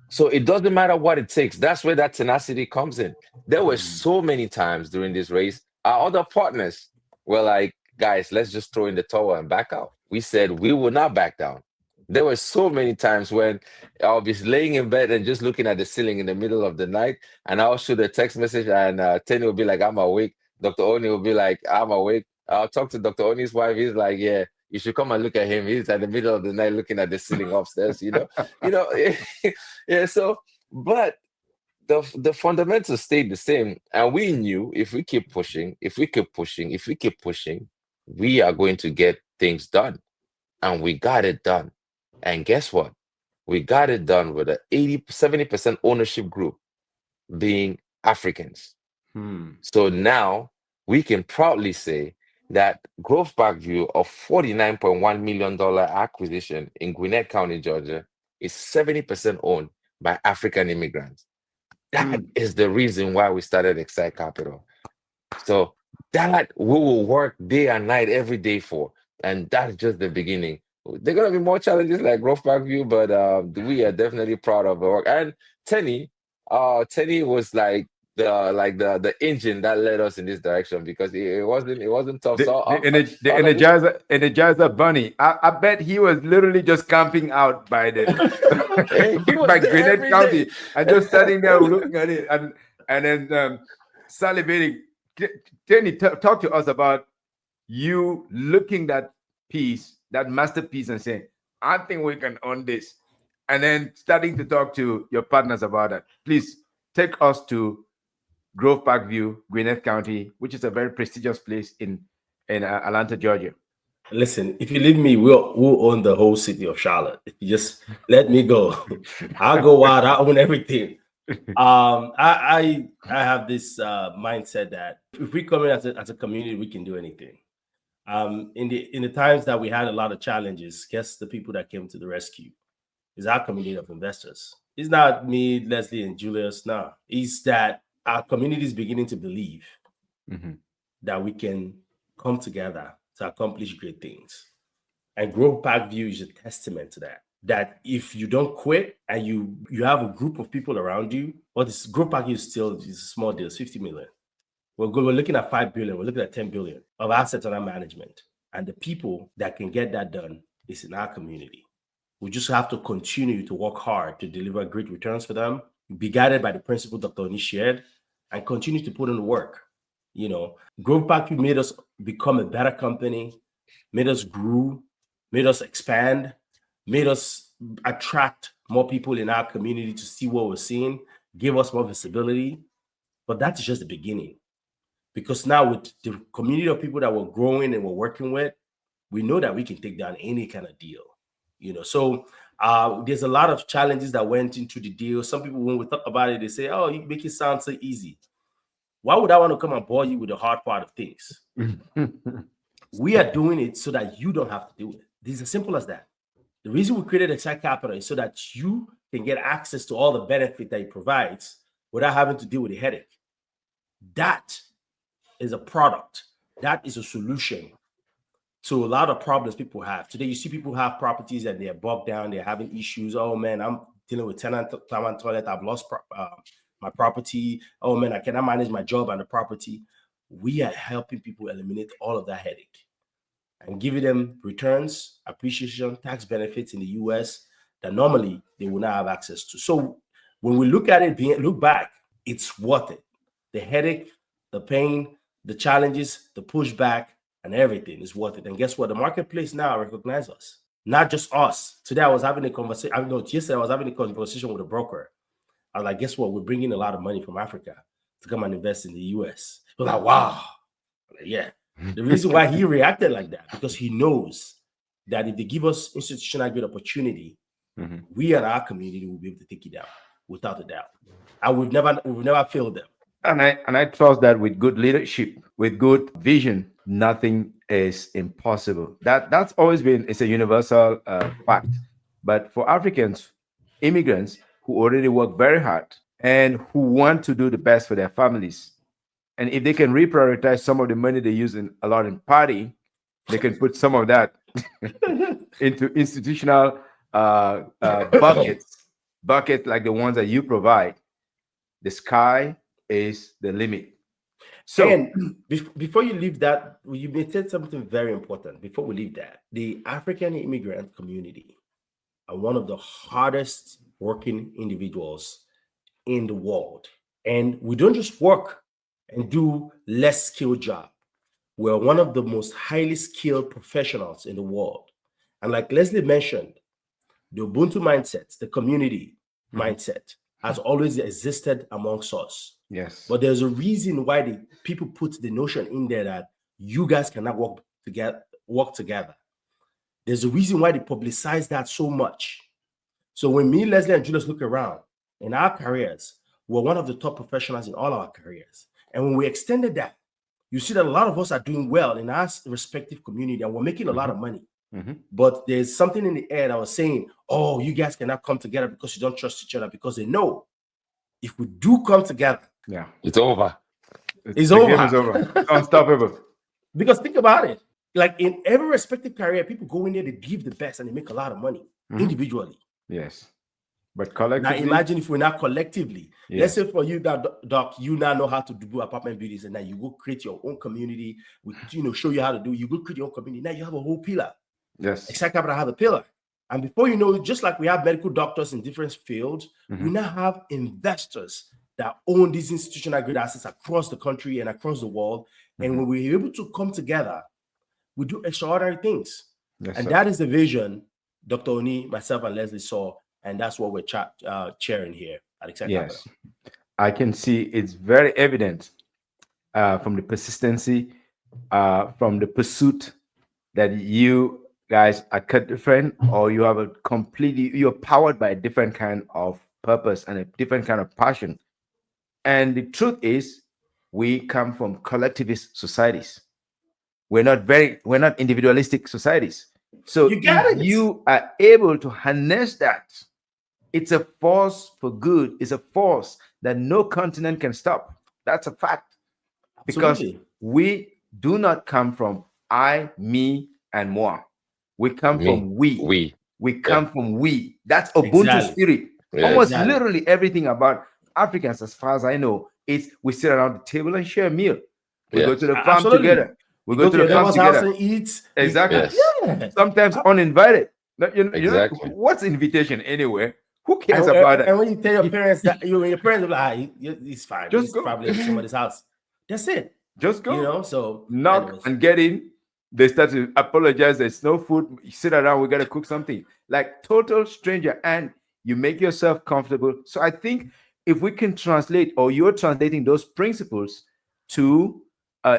Speaker 4: So it doesn't matter what it takes. That's where that tenacity comes in. There were so many times during this race, our other partners were like, guys, let's just throw in the towel and back out. We said we will not back down. There were so many times when I'll be laying in bed and just looking at the ceiling in the middle of the night, and I'll shoot a text message, and Tenny will be like, I'm awake. Dr. Oni will be like, I'm awake. I'll talk to Dr. Oni's wife. He's like, yeah, you should come and look at him. He's at the middle of the night looking at the ceiling upstairs, you know. Yeah, so but the fundamentals stayed the same. And we knew if we keep pushing, we are going to get things done. And we got it done. And guess what? We got it done with a 70% ownership group being Africans. So now we can proudly say that Growth Parkview of $49.1 million acquisition in Gwinnett County, Georgia, is 70% owned by African immigrants. That is the reason why we started XSITE Capital. So that we will work day and night every day for. And that's just the beginning. There are gonna be more challenges like Growth Parkview, but we are definitely proud of the work. And Tenny, Tenny was like the engine that led us in this direction because it wasn't tough. So
Speaker 1: The
Speaker 4: I was like,
Speaker 1: Energizer Bunny. I bet he was literally just camping out by the
Speaker 4: hey, he was
Speaker 1: by
Speaker 4: there
Speaker 1: Gwinnett
Speaker 4: every day.
Speaker 1: County and just standing there looking at it and then salivating. Kenny, talk to us about you looking that piece, that masterpiece, and saying, "I think we can own this," and then starting to talk to your partners about it. Please take us to Grove Parkview, Gwinnett County, which is a very prestigious place in Atlanta, Georgia.
Speaker 2: Listen, if you leave me, we'll own the whole city of Charlotte. If you just let me go, I'll go wild. I own everything. I have this mindset that if we come in as a community, we can do anything. In the times that we had a lot of challenges, guess the people that came to the rescue is our community of investors. It's not me, Leslie, and Julius. No, it's that our community is beginning to believe that we can come together to accomplish great things. And Growth Parkview is a testament to that. That if you don't quit and you have a group of people around you, well, this Growth Parkview is a small deal, it's 50 million. We're looking at 5 billion, we're looking at 10 billion of assets under management. And the people that can get that done is in our community. We just have to continue to work hard to deliver great returns for them, be guided by the principle Dr. Oni shared, and continue to put in the work. You know, Growth Parkview made us become a better company, made us grow, made us expand, made us attract more people in our community to see what we're seeing, give us more visibility. But that's just the beginning. Because now with the community of people that we're growing and we're working with, we know that we can take down any kind of deal. You know, so there's a lot of challenges that went into the deal. Some people, when we talk about it, they say, "Oh, you make it sound so easy." Why would I want to come and bore you with the hard part of things? We are doing it so that you don't have to do it. This is as simple as that. The reason we created XSITE Capital is so that you can get access to all the benefit that it provides without having to deal with the headache. That is a product. That is a solution to a lot of problems people have. Today, you see people have properties and they're bogged down, they're having issues. Oh man, I'm dealing with tenant toilet, I've lost my property. Oh man, I cannot manage my job and the property. We are helping people eliminate all of that headache and giving them returns, appreciation, tax benefits in the US that normally they will not have access to. So when we look at it, look back, it's worth it. The headache, the pain, the challenges, the pushback, and everything is worth it. And guess what? The marketplace now recognizes us, not just us. Today I was having a conversation. Yesterday I was having a conversation with a broker. I was like, guess what? We're bringing a lot of money from Africa to come and invest in the US. He was like, wow. I'm like, yeah. The reason why he reacted like that, because he knows that if they give us institutional good opportunity, we and our community will be able to take it down without a doubt. And we've never failed them.
Speaker 1: And I trust that with good leadership, with good vision, nothing is impossible. That's always been, it's a universal fact. But for Africans, immigrants who already work very hard and who want to do the best for their families, and if they can reprioritize some of the money they use a lot in party, they can put some of that into institutional buckets like the ones that you provide. The sky is the limit. So,
Speaker 2: and before you leave that, you may said something very important. Before we leave that, the African immigrant community are one of the hardest working individuals in the world. And we don't just work and do less skilled job. We're one of the most highly skilled professionals in the world. And like Leslie mentioned, the Ubuntu mindset, the community mindset, has always existed amongst us.
Speaker 1: yes.
Speaker 2: But there's a reason why the people put the notion in there that you guys cannot work together. There's a reason why they publicize that so much. So when me, Leslie, and Julius look around in our careers, we're one of the top professionals in all our careers. And when we extended that, you see that a lot of us are doing well in our respective community and we're making a lot of money. But there's something in the air that was saying, oh, you guys cannot come together because you don't trust each other, because they know if we do come together,
Speaker 1: Yeah.
Speaker 4: It's over.
Speaker 2: It's
Speaker 1: The
Speaker 2: over.
Speaker 1: game is over. It's unstoppable.
Speaker 2: Because think about it. Like in every respective career, people go in there, they give the best, and they make a lot of money individually.
Speaker 1: Yes. But
Speaker 2: Now
Speaker 1: collectively,
Speaker 2: imagine if we're not collectively.
Speaker 1: yes.
Speaker 2: Let's say for you, Doc, you now know how to do apartment buildings, and now you go create your own community. We, show you how to do. You go create your own community. Now you have a whole pillar.
Speaker 1: Yes.
Speaker 2: XSITE Capital have a pillar, and before you know it, just like we have medical doctors in different fields, we now have investors that own these institutional grade assets across the country and across the world. And when we're able to come together, we do extraordinary things.
Speaker 1: Yes,
Speaker 2: and
Speaker 1: sir.
Speaker 2: that is the vision Dr. Oni, myself, and Leslie saw. And that's what we're sharing here at XSITE Capital.
Speaker 1: Yes. I can see it's very evident from the persistency, from the pursuit that you guys are cut different, or you have a completely, you're powered by a different kind of purpose and a different kind of passion. And the truth is, we come from collectivist societies. We're not individualistic societies. So
Speaker 2: You get
Speaker 1: if
Speaker 2: it.
Speaker 1: you are able to harness that, it's a force for good. It's a force that no continent can stop. That's a fact. Because
Speaker 2: Absolutely.
Speaker 1: we do not come from I, me, and moi. We come
Speaker 4: Me,
Speaker 1: from we.
Speaker 4: we.
Speaker 1: We come from we. That's Ubuntu
Speaker 2: Exactly.
Speaker 1: spirit.
Speaker 4: Yeah,
Speaker 1: Almost
Speaker 2: exactly.
Speaker 1: literally everything about Africans, as far as I know, is we sit around the table and share a meal. We go
Speaker 4: Yes.
Speaker 1: to the farm
Speaker 2: Absolutely.
Speaker 1: together. We
Speaker 2: You
Speaker 1: go to
Speaker 2: your
Speaker 1: the farm
Speaker 2: neighbor's house
Speaker 1: together.
Speaker 2: and eat.
Speaker 1: Exactly.
Speaker 4: Yes.
Speaker 2: Yeah.
Speaker 1: Sometimes uninvited.
Speaker 4: Exactly.
Speaker 1: What's invitation anyway? Who cares about
Speaker 2: And
Speaker 1: that?
Speaker 2: when you tell your parents that your parents are like, it's fine.
Speaker 1: Just
Speaker 2: He's
Speaker 1: go.
Speaker 2: probably at somebody's house. That's it.
Speaker 1: Just go.
Speaker 2: So
Speaker 1: Knock
Speaker 2: anyways.
Speaker 1: and get in. They start to apologize. There's no food. You sit around. We got to cook something. Like total stranger, and you make yourself comfortable. So I think if we can translate, or you're translating those principles to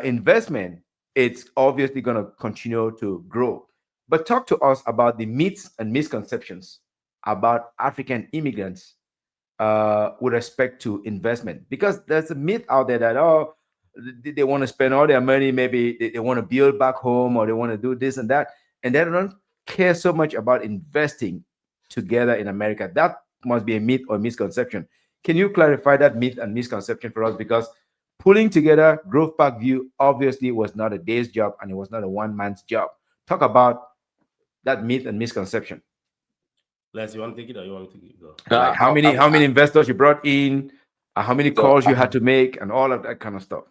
Speaker 1: investment, it's obviously going to continue to grow. But talk to us about the myths and misconceptions about African immigrants with respect to investment, because there's a myth out there that they want to spend all their money, maybe they want to build back home, or they want to do this and that, and they don't care so much about investing together in America. That must be a myth or misconception. Can you clarify that myth and misconception for us? Because pulling together Grove Park View obviously was not a day's job, and it was not a one man's job. Talk about that myth and misconception.
Speaker 2: Les, you want to take it or you want me to go?
Speaker 1: Like how many investors you brought in, how many
Speaker 4: So,
Speaker 1: calls you had to make, and all of that kind of stuff.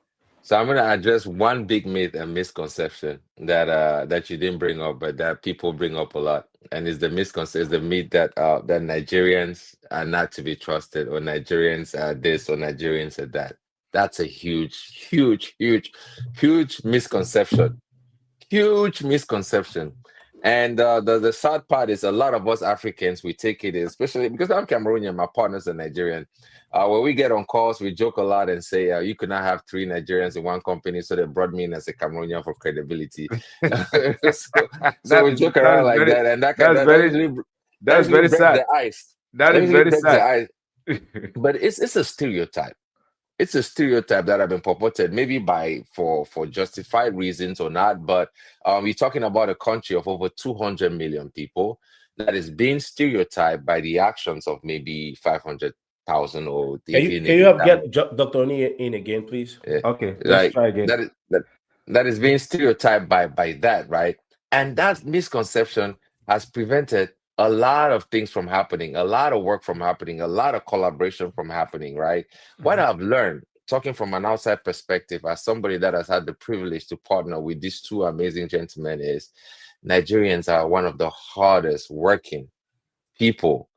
Speaker 4: So I'm gonna address one big myth and misconception that you didn't bring up, but that people bring up a lot, and it's the misconception, is the myth that Nigerians are not to be trusted, or Nigerians are this, or Nigerians are that. That's a huge, huge, huge, huge misconception. Huge misconception. And the sad part is a lot of us Africans, we take it, especially because I'm Cameroonian, my partners are Nigerian. When we get on calls, we joke a lot and say, you could not have three Nigerians in one company, so they brought me in as a Cameroonian for credibility. so we joke around like that, and that usually breaks
Speaker 1: sad.
Speaker 4: the ice.
Speaker 1: That is very sad.
Speaker 4: But it's a stereotype. It's a stereotype that have been purported, maybe for justified reasons or not. But we're talking about a country of over 200 million people that is being stereotyped by the actions of maybe 500,000 or
Speaker 2: Can you have get Dr. Oni in again, please?
Speaker 1: Okay, let's try again.
Speaker 4: That is being stereotyped by that, right? And that misconception has prevented a lot of things from happening, a lot of work from happening, a lot of collaboration from happening, right? What I've learned, talking from an outside perspective, as somebody that has had the privilege to partner with these two amazing gentlemen, is Nigerians are one of the hardest working people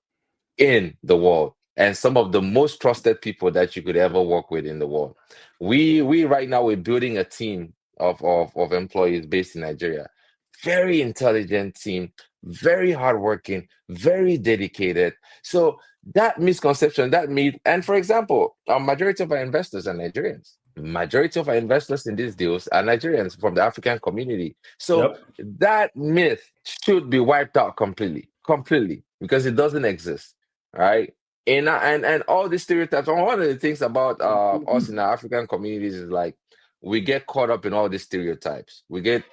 Speaker 4: in the world, and some of the most trusted people that you could ever work with in the world. We right now, we're building a team of employees based in Nigeria. Very intelligent team, very hardworking, very dedicated. So that misconception, that myth, and for example, a majority of our investors are Nigerians. Majority of our investors in these deals are Nigerians from the African community. So that myth should be wiped out completely, because it doesn't exist, right? And all these stereotypes. One of the things about us in our African communities is like, we get caught up in all these stereotypes. We get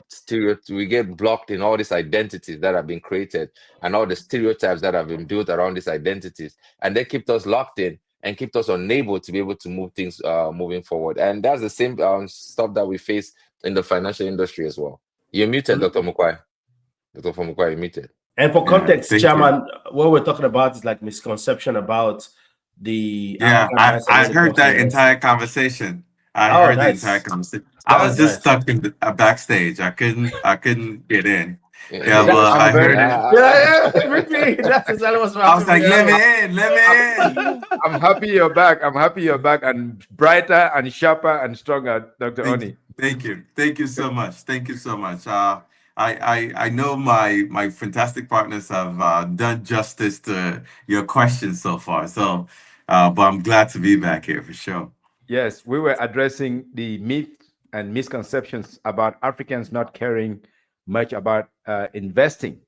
Speaker 4: blocked in all these identities that have been created, and all the stereotypes that have been built around these identities, and they keep us locked in. and kept us unable to be able to move things moving forward. And that's the same stuff that we face in the financial industry as well. You're muted, Dr. Mukwai. Dr. Mukwai, you're muted.
Speaker 2: And for
Speaker 6: Yeah,
Speaker 2: context,
Speaker 6: thank you.
Speaker 2: Chairman, what we're talking about is like misconception about the
Speaker 6: Yeah,
Speaker 2: African mindset when
Speaker 6: I've
Speaker 2: it
Speaker 6: heard
Speaker 2: comes to
Speaker 6: that
Speaker 2: investing.
Speaker 6: entire conversation. I
Speaker 2: Oh,
Speaker 6: heard the entire
Speaker 2: nice.
Speaker 6: conversation. I was
Speaker 2: That's
Speaker 6: just
Speaker 2: nice.
Speaker 6: stuck in the backstage. I couldn't get in.
Speaker 4: Yeah,
Speaker 6: Yeah, but
Speaker 1: I'm
Speaker 6: I
Speaker 1: very.
Speaker 6: heard it.
Speaker 2: Yeah, really. That's exactly what's
Speaker 6: I was like, let
Speaker 2: happening.
Speaker 6: me in, let me in.
Speaker 1: I'm happy you're back. I'm happy you're back and brighter and sharper and stronger, Dr. Oni.
Speaker 6: Thank you so much. Thank you so much. I know my fantastic partners have done justice to your questions so far. So, but I'm glad to be back here for sure.
Speaker 1: Yes, we were addressing the myth and misconceptions about Africans not caring much about investing.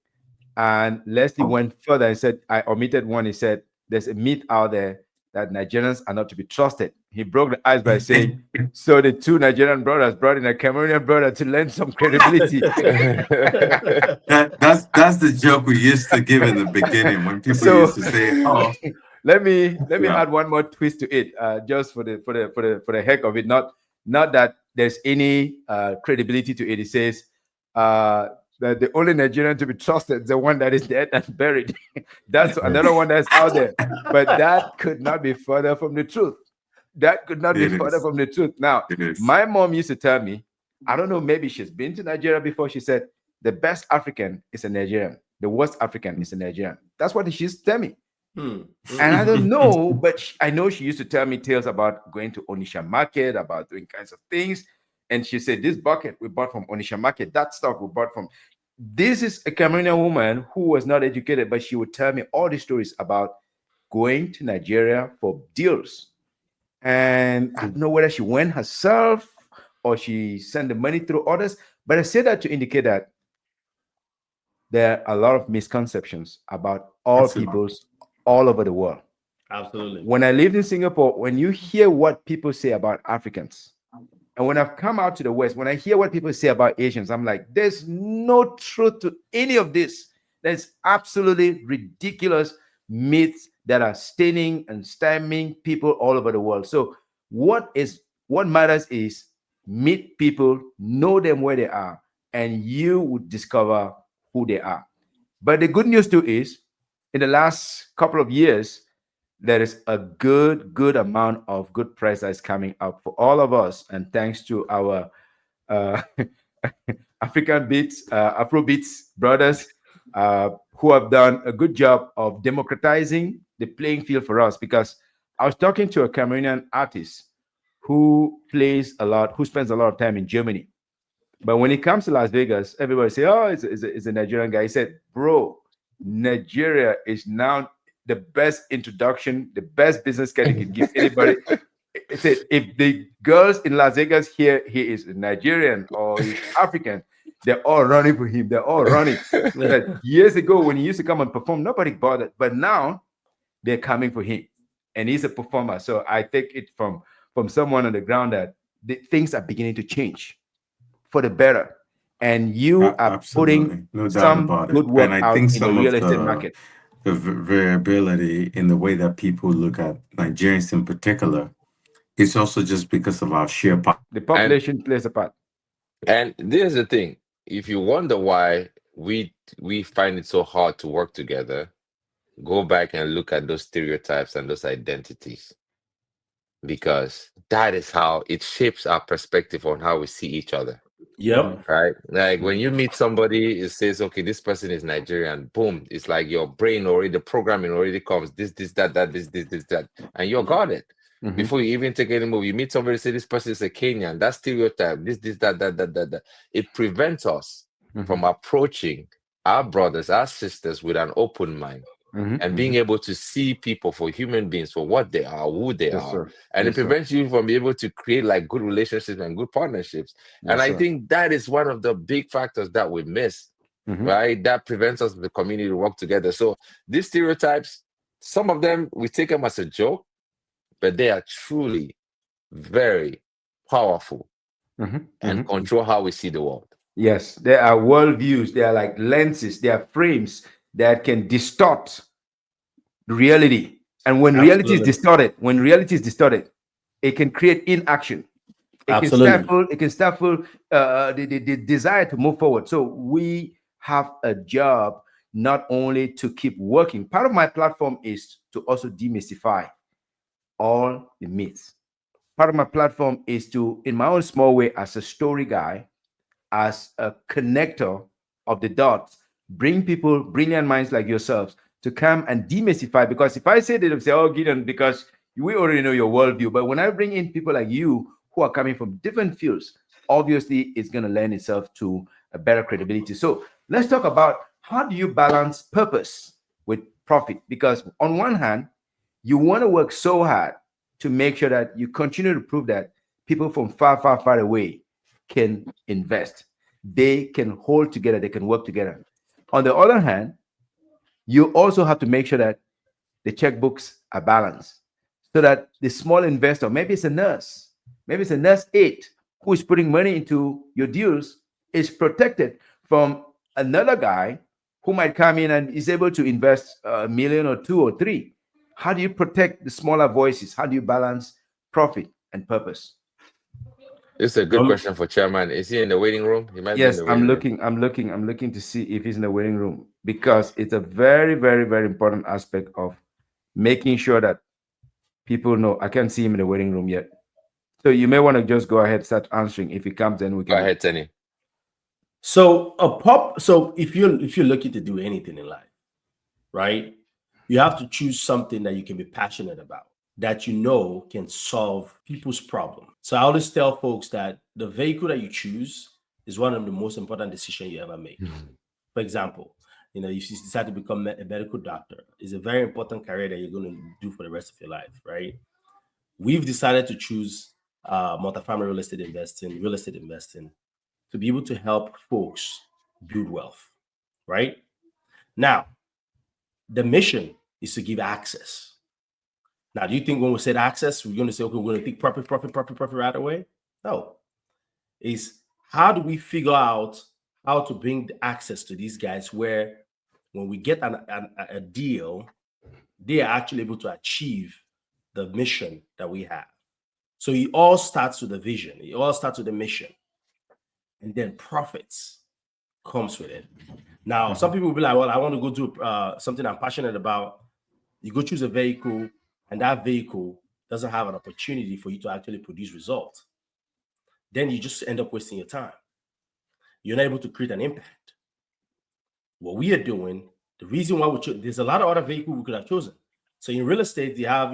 Speaker 1: And Leslie went further and said, I omitted one. He said, there's a myth out there that Nigerians are not to be trusted. He broke the ice by saying, so the two Nigerian brothers brought in a Cameroonian brother to lend some credibility.
Speaker 6: That's the joke we used to give in the beginning when people
Speaker 1: So-
Speaker 6: used to say, "Oh,
Speaker 1: let me
Speaker 6: Yeah.
Speaker 1: add one more twist to it, just for the heck of it. Not that there's any credibility to it. It says that the only Nigerian to be trusted is the one that is dead and buried. That's another one that's out there, but that could not be further from the truth. That could not be
Speaker 6: It
Speaker 1: further
Speaker 6: is.
Speaker 1: from the truth. Now,
Speaker 6: It is.
Speaker 1: my mom used to tell me, I don't know, maybe she's been to Nigeria before. She said the best African is a Nigerian, the worst African is a Nigerian. That's what she used to tell me. And I don't know, but I know she used to tell me tales about going to Onisha Market, about doing kinds of things. And she said, this bucket we bought from Onisha Market, that stuff we bought from. This is a Cameroonian woman who was not educated, but she would tell me all these stories about going to Nigeria for deals. And I don't know whether she went herself or she sent the money through others. But I say that to indicate that there are a lot of misconceptions about all
Speaker 6: Absolutely.
Speaker 1: peoples all over the world.
Speaker 2: Absolutely.
Speaker 1: When I lived in Singapore, when you hear what people say about Africans, and when I've come out to the West, when I hear what people say about Asians, I'm like, there's no truth to any of this. There's absolutely ridiculous myths that are staining and stymieing people all over the world. So what matters is meet people, know them where they are, and you would discover who they are. But the good news too is, in the last couple of years, there is a good amount of good price that is coming up for all of us, and thanks to our African beats, Afro beats brothers, who have done a good job of democratizing the playing field for us. Because I was talking to a Cameroonian artist who spends a lot of time in Germany, but when it comes to Las Vegas, everybody say, "Oh, it's a Nigerian guy." He said, "Bro, Nigeria is now the best introduction, the best business card you can give anybody." It said, if the girls in Las Vegas hear he is Nigerian or he's African, they're all running for him. They're all running. But years ago, when he used to come and perform, nobody bothered. But now they're coming for him, and he's a performer. So I take it from someone on the ground that things are beginning to change for the better. And you are
Speaker 6: Absolutely.
Speaker 1: putting
Speaker 6: No doubt
Speaker 1: some
Speaker 6: about it.
Speaker 1: good work
Speaker 6: And I
Speaker 1: out
Speaker 6: think
Speaker 1: in the
Speaker 6: some
Speaker 1: real
Speaker 6: of
Speaker 1: estate market.
Speaker 6: the variability in the way that people look at Nigerians in particular is also just because of our sheer
Speaker 1: The population plays a part.
Speaker 4: And this is the thing: if you wonder why we find it so hard to work together, go back and look at those stereotypes and those identities, because that is how it shapes our perspective on how we see each other.
Speaker 2: Yep.
Speaker 4: Right? Like when you meet somebody, it says, okay, this person is Nigerian, boom, it's like your brain already, the programming already comes, this, that, this, that, and you're guarded. Before you even take any move. You meet somebody, say this person is a Kenyan, that stereotype, this, that. It prevents us from approaching our brothers, our sisters with an open mind. And being able to see people for human beings, for what they are, who they
Speaker 1: Yes,
Speaker 4: are.
Speaker 1: sir.
Speaker 4: And
Speaker 1: Yes,
Speaker 4: it
Speaker 1: sir.
Speaker 4: prevents you from being able to create like good relationships and good partnerships. And
Speaker 1: Yes,
Speaker 4: I
Speaker 1: sir.
Speaker 4: think that is one of the big factors that we miss, right? That prevents us, the community, to work together. So these stereotypes, some of them, we take them as a joke, but they are truly very powerful and control how we see the world.
Speaker 1: Yes, there are worldviews. They are like lenses. They are frames that can distort reality. And
Speaker 2: Absolutely.
Speaker 1: when reality is distorted, it can create inaction.
Speaker 2: Absolutely.
Speaker 1: It can stifle the desire to move forward. So we have a job not only to keep working. Part of my platform is to also demystify all the myths. Part of my platform is to, in my own small way, as a story guy, as a connector of the dots, bring people, brilliant minds like yourselves, to come and demystify. Because if I say that, they'll say, "Oh, Gideon," because we already know your worldview. But when I bring in people like you who are coming from different fields, obviously it's going to lend itself to a better credibility. So let's talk about, how do you balance purpose with profit? Because on one hand, you want to work so hard to make sure that you continue to prove that people from far, far, far away can invest. They can hold together, they can work together. On the other hand, you also have to make sure that the checkbooks are balanced, so that the small investor, maybe it's a nurse aide who is putting money into your deals, is protected from another guy who might come in and is able to invest a million or two or three. How do you protect the smaller voices? How do you balance profit and purpose?
Speaker 4: This is a good
Speaker 2: Um,
Speaker 4: question for chairman. Is he in the waiting room? He might be in
Speaker 1: Yes,
Speaker 4: the waiting room.
Speaker 1: I'm looking to see if he's in the waiting room, because it's a very, very, very important aspect of making sure that people know. I can't see him in the waiting room yet. So you may want to just go ahead, start answering. If he comes, then we
Speaker 4: Go
Speaker 1: can.
Speaker 4: ahead, Tenny.
Speaker 2: so if you're looking to do anything in life, right? You have to choose something that you can be passionate about, that you know can solve people's problem. So I always tell folks that the vehicle that you choose is one of the most important decisions you ever make. For example, if you decide to become a medical doctor, it's a very important career that you're going to do for the rest of your life, right? We've decided to choose multifamily real estate investing, to be able to help folks build wealth, right? Now, the mission is to give access. Now, do you think when we said access, we're going to say, okay, we're going to think profit right away? No. Is how do we figure out how to bring the access to these guys where when we get a deal, they are actually able to achieve the mission that we have. So it all starts with the vision. It all starts with the mission. And then profits comes with it. Now, some people will be like, well, I want to go do something I'm passionate about. You go choose a vehicle, and that vehicle doesn't have an opportunity for you to actually produce results. Then you just end up wasting your time. You're not able to create an impact. What we are doing, the reason why there's a lot of other vehicles we could have chosen. So in real estate, you have,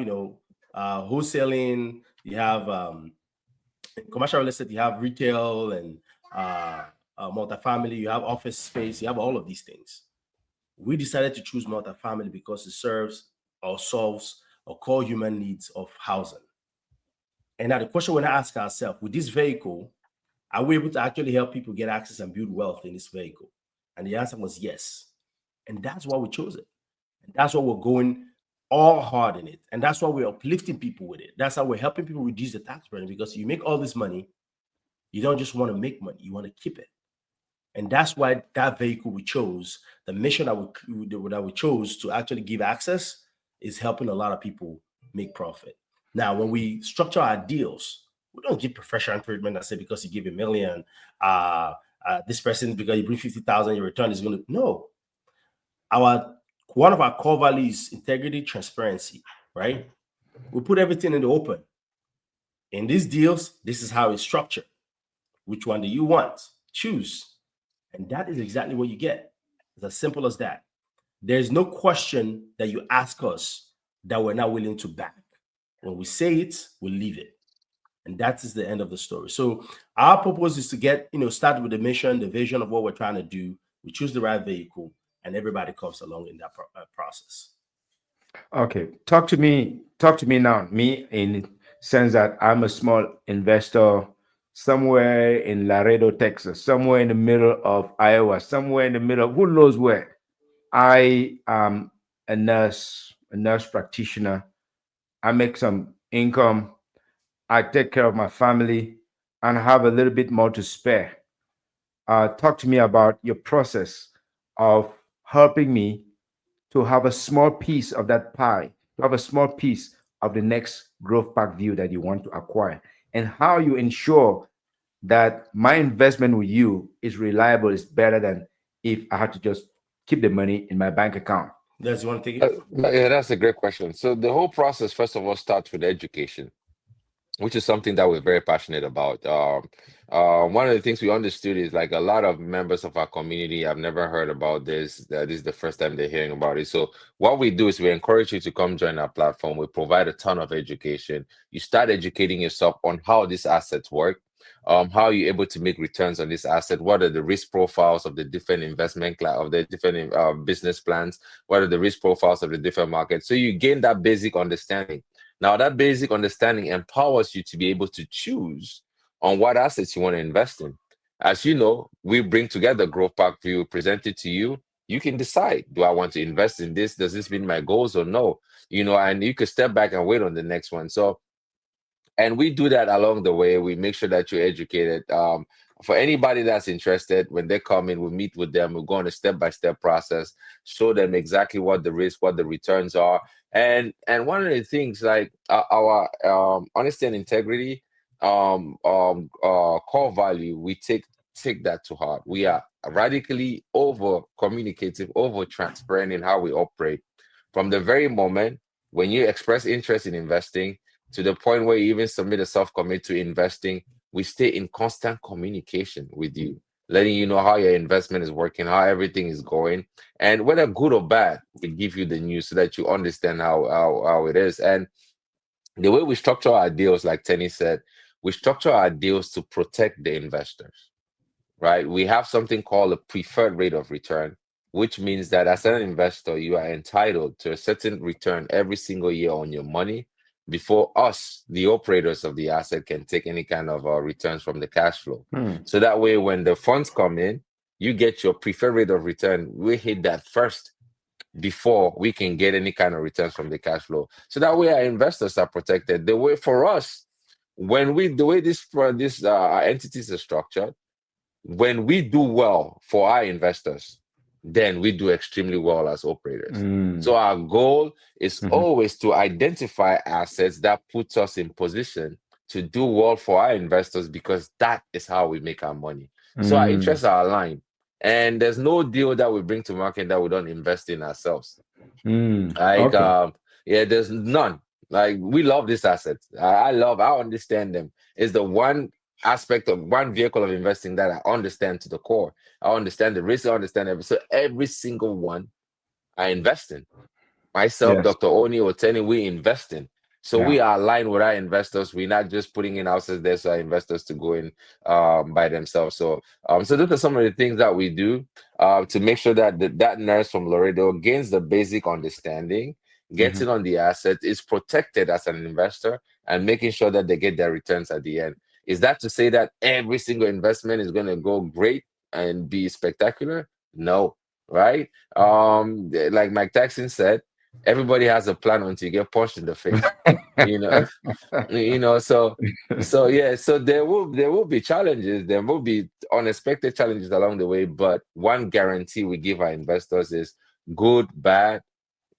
Speaker 2: wholesaling, you have commercial real estate, you have retail and multifamily, you have office space, you have all of these things. We decided to choose multifamily because it serves or solves or core human needs of housing. And now the question we're going to ask ourselves, with this vehicle, are we able to actually help people get access and build wealth in this vehicle? And the answer was yes. And that's why we chose it. And that's why we're going all hard in it. And that's why we're uplifting people with it. That's how we're helping people reduce the tax burden, because you make all this money, you don't just want to make money, you want to keep it. And that's why that vehicle we chose, the mission that we chose to actually give access, is helping a lot of people make profit. Now, when we structure our deals, we don't give professional treatment and say because you give $1 million, this person, because you bring 50,000, your return is going to. No. One of our core values is integrity, transparency, right? We put everything in the open. In these deals, this is how it's structured. Which one do you want? Choose. And that is exactly what you get. It's as simple as that. There's no question that you ask us that we're not willing to back. When we say it, we leave it. And that is the end of the story. So our purpose is to start with the mission, the vision of what we're trying to do. We choose the right vehicle, and everybody comes along in that process.
Speaker 1: Okay, talk to me now. Me, in sense that I'm a small investor somewhere in Laredo, Texas, somewhere in the middle of Iowa, somewhere in the middle of who knows where. I am a nurse practitioner. I make some income. I take care of my family and have a little bit more to spare. Talk to me about your process of helping me to have a small piece of that pie, to have a small piece of the next growth pack view that you want to acquire, and how you ensure that my investment with you is reliable, is better than if I had to just keep the money in my bank account.
Speaker 2: Does you want to take it?
Speaker 4: Yeah, that's a great question. So the whole process, first of all, starts with education, which is something that we're very passionate about. One of the things we understood is like a lot of members of our community have never heard about this. This is the first time they're hearing about it. So what we do is we encourage you to come join our platform. We provide a ton of education. You start educating yourself on how these assets work. How are you able to make returns on this asset? What are the risk profiles of the different of the different business plans? What are the risk profiles of the different markets? So you gain that basic understanding. Now, that basic understanding empowers you to be able to choose on what assets you want to invest in. As you know, we bring together Growth Pack View, present it to you. You can decide, do I want to invest in this? Does this meet my goals or no? And you could step back and wait on the next one. So and we do that along the way. We make sure that you're educated. For anybody that's interested, when they come in, we meet with them. We go on a step-by-step process, show them exactly what the risk, what the returns are, and one of the things like our honesty and integrity, core value, we take that to heart. We are radically over communicative, over transparent in how we operate. From the very moment when you express interest in investing to the point where you even submit a self commit to investing, we stay in constant communication with you, letting you know how your investment is working, how everything is going, and whether good or bad, we give you the news so that you understand how it is. And the way we structure our deals, like Tenny said, we structure our deals to protect the investors, right? We have something called a preferred rate of return, which means that as an investor, you are entitled to a certain return every single year on your money before us, the operators of the asset, can take any kind of returns from the cash flow.
Speaker 1: Hmm.
Speaker 4: So that way, when the funds come in, you get your preferred rate of return. We hit that first before we can get any kind of returns from the cash flow. So that way, our investors are protected. The way for us, the way this our entities are structured, when we do well for our investors, then we do extremely well as operators. So
Speaker 1: Mm.
Speaker 4: our goal is
Speaker 1: Mhm.
Speaker 4: always to identify assets that puts us in position to do well for our investors, because that is how we make our money. So our
Speaker 1: Mm.
Speaker 4: interests are aligned. And there's no deal that we bring to market that we don't invest in ourselves.
Speaker 1: Mm.
Speaker 4: Like,
Speaker 1: Okay.
Speaker 4: yeah, there's none. Like, we love this asset. I understand them. It's the one aspect of one vehicle of investing that I understand to the core. I understand the risk. I understand every single one I invest in. Myself,
Speaker 1: Yes.
Speaker 4: Dr. Oni, or Tenny, we invest in. So
Speaker 1: Yeah.
Speaker 4: we are aligned with our investors. We're not just putting in houses there so our investors to go in by themselves. So those are some of the things that we do to make sure that that nurse from Laredo gains the basic understanding, gets
Speaker 1: Mhm.
Speaker 4: in on the asset, is protected as an investor, and making sure that they get their returns at the end. Is that to say that every single investment is going to go great and be spectacular? No, right? Like Mike Tyson said, everybody has a plan until you get punched in the face. You know, so yeah, so there will be challenges, there will be unexpected challenges along the way, but one guarantee we give our investors is good, bad,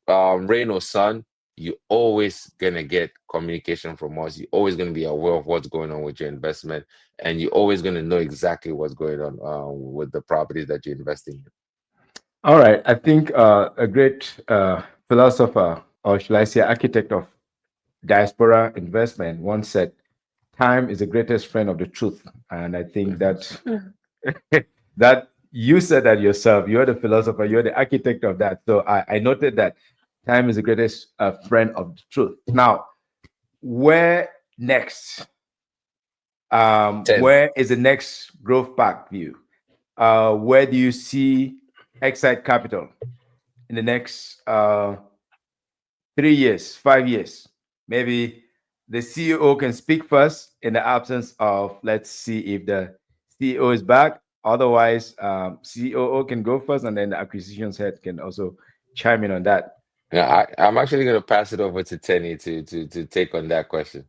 Speaker 4: rain or sun, you always gonna get communication from us. You're always gonna be aware of what's going on with your investment, and you're always gonna know exactly what's going on with the properties that you're investing in.
Speaker 1: All right. I think a great philosopher, or shall I say, architect of diaspora investment, once said, "Time is the greatest friend of the truth." And I think that that you said that yourself. You're the philosopher. You're the architect of that. So I noted that time is the greatest friend of the truth. Now, where next?
Speaker 4: Ten.
Speaker 1: Where is the next growth pack view? Where do you see XSITE Capital in the next 3 years, 5 years? Maybe the CEO can speak first in the absence of, let's see if the CEO is back. Otherwise, COO can go first, and then the acquisitions head can also chime in on that.
Speaker 4: Yeah, I'm actually gonna pass it over to Tenny to take on that question.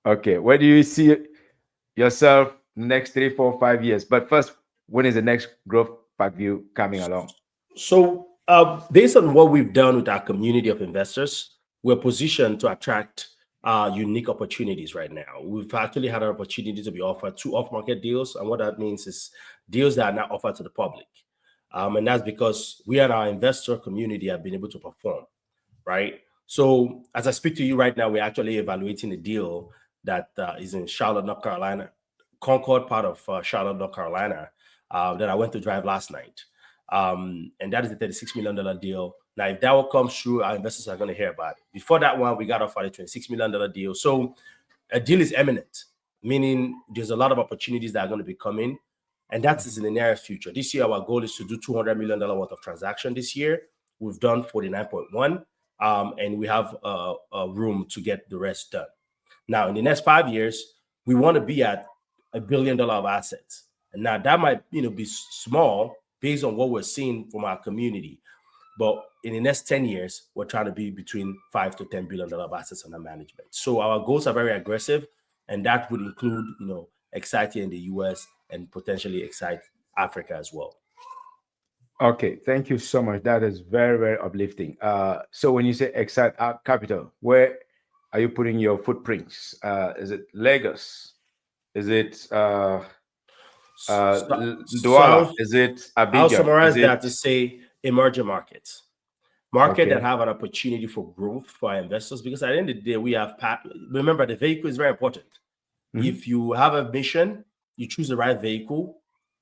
Speaker 1: Okay, where do you see yourself next 3, 4, 5 years? But first, when is the next growth pack view coming along?
Speaker 2: So, based on what we've done with our community of investors, we're positioned to attract unique opportunities right now. We've actually had an opportunity to be offered 2 off-market deals, and what that means is deals that are not offered to the public. And that's because we and our investor community have been able to perform, right? So as I speak to you right now, we're actually evaluating a deal that is in Charlotte, North Carolina, Concord part of Charlotte, North Carolina, that I went to drive last night. And that is a $36 million deal. Now, if that will come through, our investors are going to hear about it. Before that one, we got offered a $26 million deal. So a deal is imminent, meaning there's a lot of opportunities that are going to be coming. And that is in the near future. This year, our goal is to do $200 million worth of transaction this year. We've done 49.1, and we have room to get the rest done. Now, in the next 5 years, we want to be at $1 billion of assets. And now that might, be small based on what we're seeing from our community. But in the next 10 years, we're trying to be between $5 to $10 billion of assets under management. So our goals are very aggressive, and that would include, XSITE in the US and potentially XSITE Africa as well.
Speaker 1: Okay, thank you so much. That is very, very uplifting. So when you say XSITE Capital, where are you putting your footprints? Is it Lagos? Is it Douala? Is it Abidjan?
Speaker 2: I'll summarize
Speaker 1: Is
Speaker 2: that
Speaker 1: it
Speaker 2: to say emerging markets. That have an opportunity for growth for our investors, because at the end of the day, we have remember, the vehicle is very important. If you have a mission, you choose the right vehicle,